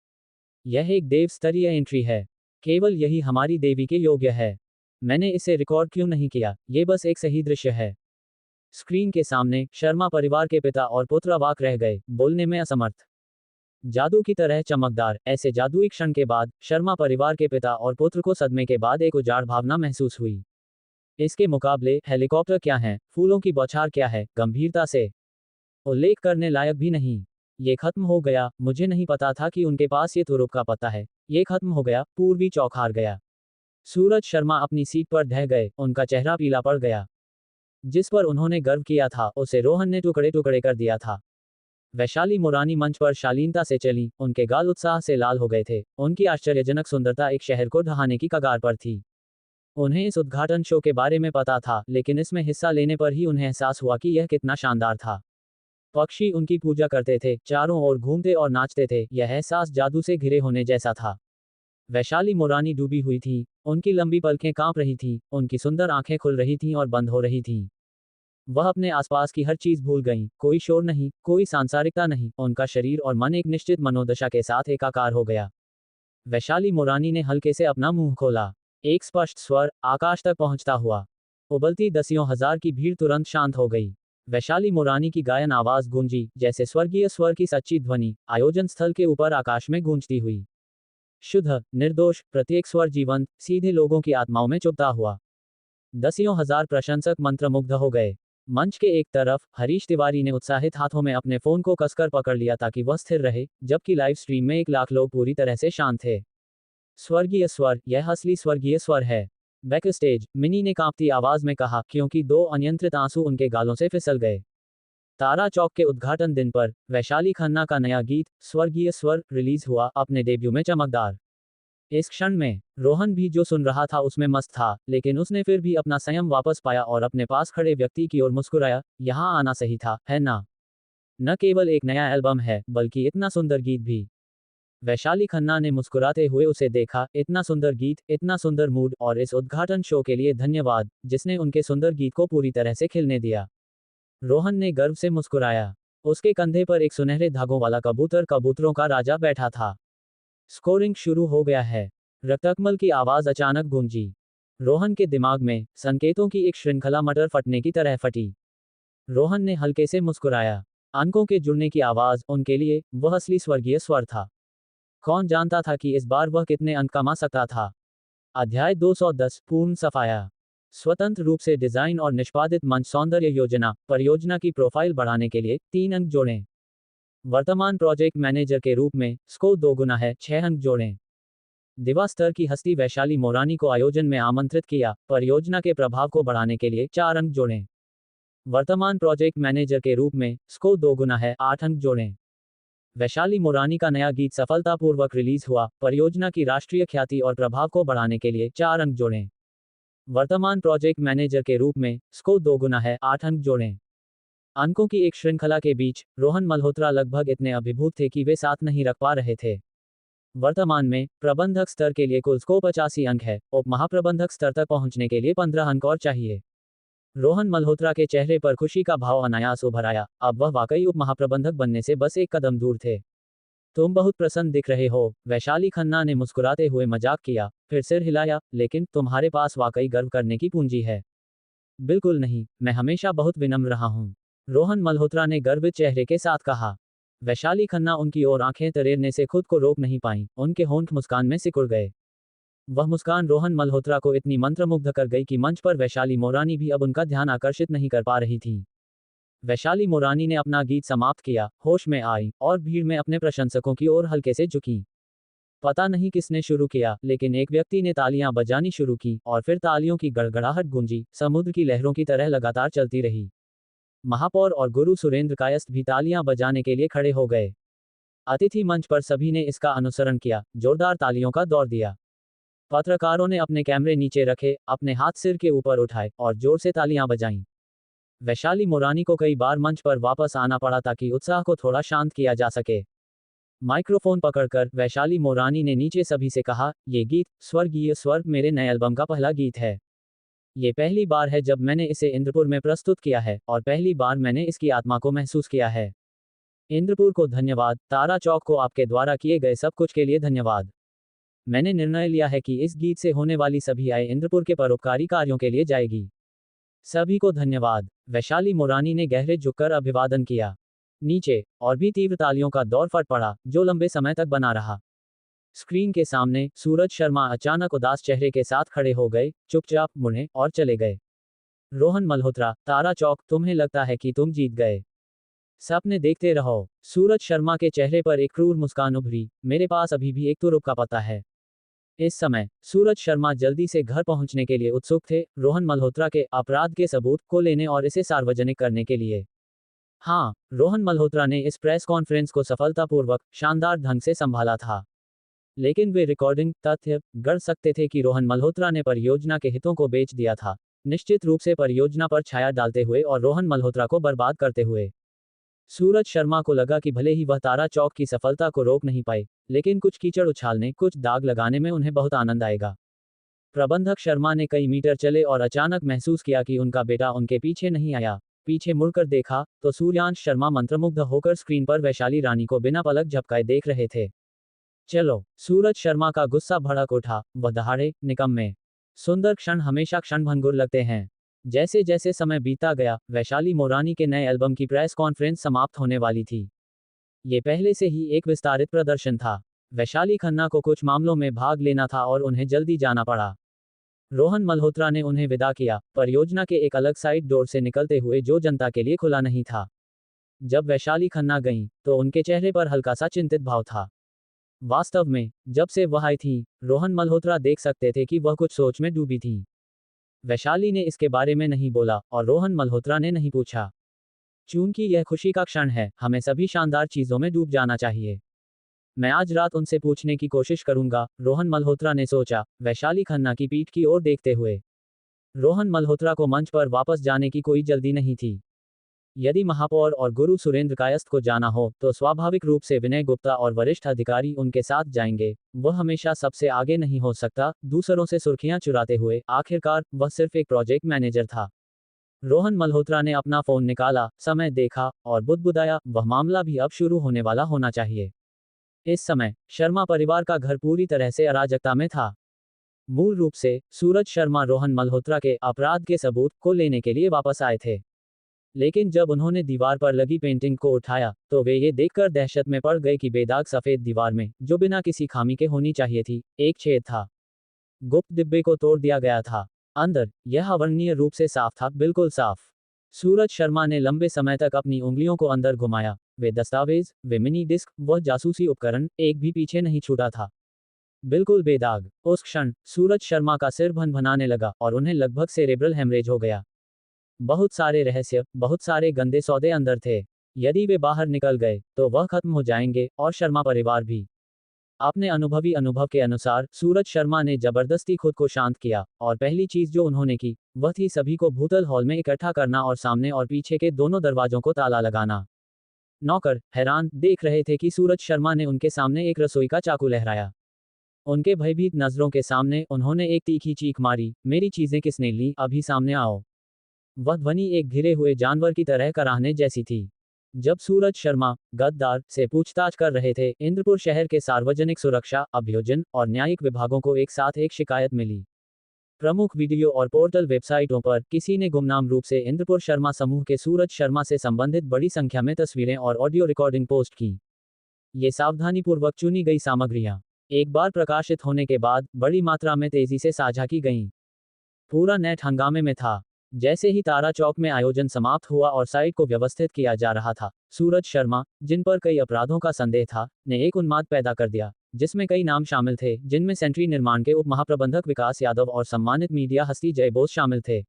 यह एक देव स्तरीय एंट्री है। केवल यही हमारी देवी के योग्य है। मैंने इसे रिकॉर्ड क्यों नहीं किया, ये बस एक सही दृश्य है। स्क्रीन के सामने शर्मा परिवार के पिता और पुत्र अवाक रह गए, बोलने में असमर्थ। जादू की तरह चमकदार, ऐसे जादुई क्षण के बाद शर्मा परिवार के पिता और पुत्र को सदमे के बाद एक उजाड़ भावना महसूस हुई। इसके मुकाबले हेलीकॉप्टर क्या है, फूलों की बौछार क्या है, गंभीरता से उल्लेख करने लायक भी नहीं। ये खत्म हो गया। मुझे नहीं पता था कि उनके पास ये तुरुप का पता है। ये खत्म हो गया। पूर्वी चौक हार गया। सूरज शर्मा अपनी सीट पर ढह गए, उनका चेहरा पीला पड़ गया। जिस पर उन्होंने गर्व किया था, उसे रोहन ने टुकड़े टुकड़े कर दिया था। वैशाली मोरानी मंच पर शालीनता से चली, उनके गाल उत्साह से लाल हो गए थे। उनकी आश्चर्यजनक सुंदरता एक शहर को ढहाने की कगार पर थी। उन्हें इस उद्घाटन शो के बारे में पता था, लेकिन इसमें हिस्सा लेने पर ही उन्हें एहसास हुआ कि यह कितना शानदार था। पक्षी उनकी पूजा करते थे, चारों ओर घूमते और नाचते थे। यह एहसास जादू से घिरे होने जैसा था। वैशाली मोरानी डूबी हुई थी, उनकी लंबी पलकें कांप रही थीं, उनकी सुंदर आंखें खुल रही थीं और बंद हो रही थीं। वह अपने आसपास की हर चीज भूल गईं, कोई शोर नहीं, कोई सांसारिकता नहीं, उनका शरीर और मन एक निश्चित मनोदशा के साथ एकाकार हो गया। वैशाली मोरानी ने हल्के से अपना मुंह खोला। एक स्पष्ट स्वर, आकाश तक पहुंचता हुआ। उबलती दसियों हजार की भीड़ तुरंत शांत हो गई। वैशाली मोरानी की गायन आवाज गूंजी, जैसे स्वर्गीय स्वर की सच्ची ध्वनि, आयोजन स्थल के ऊपर आकाश में गूंजती हुई। शुद्ध, निर्दोष, प्रत्येक स्वर जीवंत, सीधे लोगों की आत्माओं में चुभता हुआ। दसियों हजार प्रशंसक मंत्रमुग्ध हो गए। मंच के एक तरफ हरीश तिवारी ने उत्साहित हाथों में अपने फोन को कसकर पकड़ लिया ताकि वह स्थिर रहे, जबकि लाइव स्ट्रीम में 1 लाख लोग पूरी तरह से शांत थे। स्वर्गीय स्वर, यह असली स्वर्गीय स्वर है। बैक स्टेज, मिनी ने कांपती आवाज में कहा, क्योंकि 2 अनियंत्रित आंसू उनके गालों से फिसल गए। तारा चौक के उद्घाटन दिन पर वैशाली खन्ना का नया गीत स्वर्गीय स्वर रिलीज हुआ, अपने डेब्यू में चमकदार। इस क्षण में रोहन भी जो सुन रहा था उसमें मस्त था, लेकिन उसने फिर भी अपना संयम वापस पाया और अपने पास खड़े व्यक्ति की ओर मुस्कुराया। यहाँ आना सही था, है ना? न केवल एक नया एल्बम है, बल्कि इतना सुंदर गीत भी। वैशाली खन्ना ने मुस्कुराते हुए उसे देखा। इतना सुंदर गीत, इतना सुंदर मूड, और इस उद्घाटन शो के लिए धन्यवाद, जिसने उनके सुंदर गीत को पूरी तरह से खिलने दिया। रोहन ने गर्व से मुस्कुराया। उसके कंधे पर एक सुनहरे धागों वाला कबूतर, कबूतरों का राजा, बैठा था। स्कोरिंग शुरू हो गया है। रक्तकमल की आवाज अचानक गूंजी। रोहन के दिमाग में संकेतों की एक श्रृंखला मटर फटने की तरह फटी। रोहन ने हल्के से मुस्कुराया। अंकों के जुड़ने की आवाज, उनके लिए वह असली स्वर्गीय स्वर था। कौन जानता था कि इस बार वह कितने अंक कमा सकता था। अध्याय 210, पूर्ण सफाया। स्वतंत्र रूप से डिजाइन और निष्पादित मंच सौंदर्य योजना, परियोजना की प्रोफाइल बढ़ाने के लिए 3 अंक जोड़ें। वर्तमान प्रोजेक्ट मैनेजर के रूप में स्कोर 2 गुना है, 6 अंक जोड़ें। दिवा स्तर की हस्ती वैशाली मोरानी को आयोजन में आमंत्रित किया, परियोजना के प्रभाव को बढ़ाने के लिए 4 अंक जोड़ें। वर्तमान प्रोजेक्ट मैनेजर के रूप में स्कोर 2 गुना है, 8 अंक जोड़ें। वैशाली मोरानी का नया गीत सफलतापूर्वक रिलीज हुआ, परियोजना की राष्ट्रीय ख्याति और प्रभाव को बढ़ाने के लिए 4 अंक जोड़ें। वर्तमान प्रोजेक्ट मैनेजर के रूप में स्कोर 2 गुना है, 8 अंक जोड़ें। अंकों की एक श्रृंखला के बीच रोहन मल्होत्रा लगभग इतने अभिभूत थे कि वे साथ नहीं रख पा रहे थे। वर्तमान में प्रबंधक स्तर के लिए कुल स्कोर 85 अंक है, उप महाप्रबंधक स्तर तक पहुंचने के लिए 15 अंक और चाहिए। रोहन मल्होत्रा के चेहरे पर खुशी का भाव अनायास उभर आया। अब वह वाकई उप महाप्रबंधक बनने से बस एक कदम दूर थे। तुम बहुत प्रसन्न दिख रहे हो, वैशाली खन्ना ने मुस्कुराते हुए मजाक किया, फिर सिर हिलाया, लेकिन तुम्हारे पास वाकई गर्व करने की पूंजी है। बिल्कुल नहीं, मैं हमेशा बहुत विनम्र रहा हूं, रोहन मल्होत्रा ने गर्वित चेहरे के साथ कहा। वैशाली खन्ना उनकी ओर आंखें तरेरने से खुद को रोक नहीं पाईं, उनके होंठ मुस्कान में सिकुड़ गए। वह मुस्कान रोहन मल्होत्रा को इतनी मंत्रमुग्ध कर गई कि मंच पर वैशाली मोरानी भी अब उनका ध्यान आकर्षित नहीं कर पा रही थी। वैशाली मोरानी ने अपना गीत समाप्त किया, होश में आई, और भीड़ में अपने प्रशंसकों की ओर हल्के से झुकी। पता नहीं किसने शुरू किया, लेकिन एक व्यक्ति ने तालियां बजानी शुरू की, और फिर तालियों की गड़गड़ाहट गूंजी, समुद्र की लहरों की तरह लगातार चलती रही। महापौर और गुरु सुरेंद्र कायस्थ भी तालियां बजाने के लिए खड़े हो गए। अतिथि मंच पर सभी ने इसका अनुसरण किया, जोरदार तालियों का दौर दिया। पत्रकारों ने अपने कैमरे नीचे रखे, अपने हाथ सिर के ऊपर उठाए, और जोर से तालियां बजाईं। वैशाली मोरानी को कई बार मंच पर वापस आना पड़ा ताकि उत्साह को थोड़ा शांत किया जा सके। माइक्रोफोन पकड़कर वैशाली मोरानी ने नीचे सभी से कहा, ये गीत स्वर्गीय स्वर मेरे नए एल्बम का पहला गीत है। ये पहली बार है जब मैंने इसे इंद्रपुर में प्रस्तुत किया है, और पहली बार मैंने इसकी आत्मा को महसूस किया है। इंद्रपुर को धन्यवाद, तारा चौक को आपके द्वारा किए गए सब कुछ के लिए धन्यवाद। मैंने निर्णय लिया है कि इस गीत से होने वाली सभी आय इंद्रपुर के परोपकारी कार्यों के लिए जाएगी। सभी को धन्यवाद। वैशाली मोरानी ने गहरे झुककर अभिवादन किया। नीचे और भी तीव्र तालियों का दौर फट पड़ा, जो लंबे समय तक बना रहा। स्क्रीन के सामने सूरज शर्मा अचानक उदास चेहरे के साथ खड़े हो गए, चुपचाप मुड़े और चले गए। रोहन मल्होत्रा, तारा चौक, तुम्हें लगता है कि तुम जीत गए? सपने देखते रहो। सूरज शर्मा के चेहरे पर एक क्रूर मुस्कान उभरी, मेरे पास अभी भी एक तुरुप का पता है। इस समय सूरज शर्मा जल्दी से घर पहुंचने के लिए उत्सुक थे, रोहन मल्होत्रा के अपराध के सबूत को लेने और इसे सार्वजनिक करने के लिए। हाँ, रोहन मल्होत्रा ने इस प्रेस कॉन्फ्रेंस को सफलतापूर्वक, शानदार ढंग से संभाला था। लेकिन वे रिकॉर्डिंग तथ्य गढ़ सकते थे कि रोहन मल्होत्रा ने परियोजना के हितों को बेच दिया था, निश्चित रूप से परियोजना पर छाया डालते हुए और रोहन मल्होत्रा को बर्बाद करते हुए। सूरज शर्मा को लगा कि भले ही वह तारा चौक की सफलता को रोक नहीं पाए, लेकिन कुछ कीचड़ उछालने, कुछ दाग लगाने में उन्हें बहुत आनंद आएगा। प्रबंधक शर्मा ने कई मीटर चले और अचानक महसूस किया कि उनका बेटा उनके पीछे नहीं आया। पीछे मुड़कर देखा तो सूर्यांश शर्मा मंत्रमुग्ध होकर स्क्रीन पर वैशाली रानी को बिना पलक झपकाए देख रहे थे। चलो, सूरज शर्मा का गुस्सा भड़क उठा। वह दहाड़े, निकम्मे। सुंदर क्षण हमेशा क्षणभंगुर लगते हैं। जैसे जैसे समय बीतता गया, वैशाली मोरानी के नए एल्बम की प्रेस कॉन्फ्रेंस समाप्त होने वाली थी। ये पहले से ही एक विस्तारित प्रदर्शन था। वैशाली खन्ना को कुछ मामलों में भाग लेना था और उन्हें जल्दी जाना पड़ा। रोहन मल्होत्रा ने उन्हें विदा किया, परियोजना के एक अलग साइड डोर से निकलते हुए जो जनता के लिए खुला नहीं था। जब वैशाली खन्ना गईं, तो उनके चेहरे पर हल्का सा चिंतित भाव था। वास्तव में, जब से वह आई थीं, रोहन मल्होत्रा देख सकते थे कि वह कुछ सोच में डूबी थीं। वैशाली ने इसके बारे में नहीं बोला और रोहन मल्होत्रा ने नहीं पूछा। चूंकि यह खुशी का क्षण है, हमें सभी शानदार चीजों में डूब जाना चाहिए। मैं आज रात उनसे पूछने की कोशिश करूंगा, रोहन मल्होत्रा ने सोचा, वैशाली खन्ना की पीठ की ओर देखते हुए। रोहन मल्होत्रा को मंच पर वापस जाने की कोई जल्दी नहीं थी। यदि महापौर और गुरु सुरेंद्र कायस्थ को जाना हो, तो स्वाभाविक रूप से विनय गुप्ता और वरिष्ठ अधिकारी उनके साथ जाएंगे। वह हमेशा सबसे आगे नहीं हो सकता, दूसरों से सुर्खियां चुराते हुए। आखिरकार, वह सिर्फ एक प्रोजेक्ट मैनेजर था। रोहन मल्होत्रा ने अपना फोन निकाला, समय देखा और बुदबुदाया, वह मामला भी अब शुरू होने वाला होना चाहिए। इस समय, शर्मा परिवार का घर पूरी तरह से अराजकता में था। मूल रूप से, सूरज शर्मा रोहन मल्होत्रा के अपराध के सबूत को लेने के लिए वापस आए थे। लेकिन जब उन्होंने दीवार पर लगी पेंटिंग को उठाया, तो वे ये देखकर दहशत में पड़ गए कि बेदाग सफेद दीवार में, जो बिना किसी खामी के होनी चाहिए थी, एक छेद था। गुप्त डिब्बे को तोड़ दिया गया था। अंदर, यह अवर्णनीय रूप से साफ था, बिल्कुल साफ। सूरज शर्मा ने लंबे समय तक अपनी उंगलियों को अंदर घुमाया। वे दस्तावेज, वे मिनी डिस्क, वह जासूसी उपकरण, एक भी पीछे नहीं छूटा था। बिल्कुल बेदाग। उस क्षण, सूरज शर्मा का सिर भनभनाने लगा और उन्हें लगभग सेरेब्रल हेमरेज हो गया। बहुत सारे रहस्य, बहुत सारे गंदे सौदे अंदर थे। यदि वे बाहर निकल गए, तो वह खत्म हो जाएंगे, और शर्मा परिवार भी। अपने अनुभवी अनुभव के अनुसार, सूरज शर्मा ने जबरदस्ती खुद को शांत किया, और पहली चीज जो उन्होंने की, वह थी सभी को भूतल हॉल में इकट्ठा करना और सामने और पीछे के दोनों दरवाजों को ताला लगाना। नौकर, हैरान, देख रहे थे कि सूरज शर्मा ने उनके सामने एक रसोई का चाकू लहराया। उनके भयभीत नजरों के सामने, उन्होंने एक तीखी चीख मारी, मेरी चीजें किसने ली, अभी सामने आओ। वह ध्वनि एक घिरे हुए जानवर की तरह कराहने जैसी थी। जब सूरज शर्मा, गद्दार, से पूछताछ कर रहे थे, इंद्रपुर शहर के सार्वजनिक सुरक्षा, अभियोजन और न्यायिक विभागों को एक साथ एक शिकायत मिली। प्रमुख वीडियो और पोर्टल वेबसाइटों पर किसी ने गुमनाम रूप से इंद्रपुर शर्मा समूह के सूरज शर्मा से संबंधित बड़ी संख्या में तस्वीरें और ऑडियो रिकॉर्डिंग पोस्ट की। ये सावधानीपूर्वक चुनी गई सामग्रियां एक बार प्रकाशित होने के बाद बड़ी मात्रा में तेजी से साझा की गईं। पूरा नेट हंगामे में था। जैसे ही तारा चौक में आयोजन समाप्त हुआ और साइट को व्यवस्थित किया जा रहा था, सूरज शर्मा, जिन पर कई अपराधों का संदेह था, ने एक उन्माद पैदा कर दिया, जिसमें कई नाम शामिल थे, जिनमें सेंट्री निर्माण के उप महाप्रबंधक विकास यादव और सम्मानित मीडिया हस्ती जय बोस शामिल थे।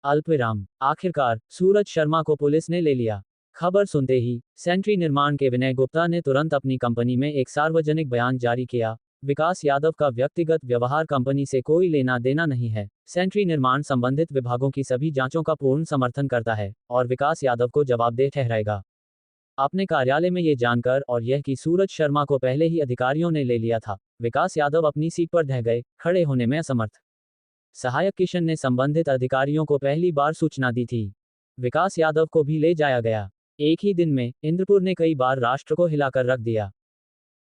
अल्पविराम। आखिरकार, सूरज शर्मा को पुलिस ने ले लिया। खबर सुनते ही, सेंट्री निर्माण के विनय गुप्ता ने तुरंत अपनी कंपनी में एक सार्वजनिक बयान जारी किया। विकास यादव का व्यक्तिगत व्यवहार कंपनी से कोई लेना देना नहीं है। सेंट्री निर्माण संबंधित विभागों की सभी जांचों का पूर्ण समर्थन करता है और विकास यादव को जवाबदेह ठहराएगा। अपने कार्यालय में ये जानकर और यह कि सूरज शर्मा को पहले ही अधिकारियों ने ले लिया था, विकास यादव अपनी सीट पर ढह गए, खड़े होने में असमर्थ। सहायक किशन ने संबंधित अधिकारियों को पहली बार सूचना दी थी। विकास यादव को भी ले जाया गया। एक ही दिन में इंद्रपुर ने कई बार राष्ट्र को हिलाकर रख दिया।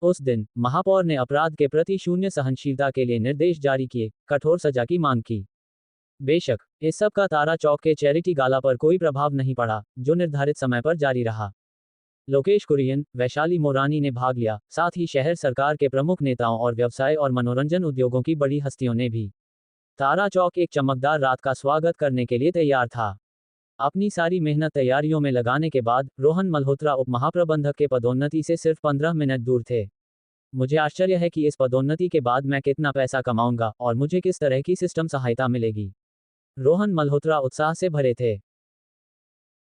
उस दिन महापौर ने अपराध के प्रति शून्य सहनशीलता के लिए निर्देश जारी किए, कठोर सजा की मांग की। बेशक, इस सब का तारा चौक के चैरिटी गाला पर कोई प्रभाव नहीं पड़ा, जो निर्धारित समय पर जारी रहा। लोकेश कुरियन, वैशाली मोरानी ने भाग लिया, साथ ही शहर सरकार के प्रमुख नेताओं और व्यवसाय और मनोरंजन उद्योगों की बड़ी हस्तियों ने भी। तारा चौक एक चमकदार रात का स्वागत करने के लिए तैयार था। अपनी सारी मेहनत तैयारियों में लगाने के बाद, रोहन मल्होत्रा उप महाप्रबंधक के पदोन्नति से सिर्फ 15 मिनट दूर थे। मुझे आश्चर्य है कि इस पदोन्नति के बाद मैं कितना पैसा कमाऊंगा और मुझे किस तरह की सिस्टम सहायता मिलेगी। रोहन मल्होत्रा उत्साह से भरे थे।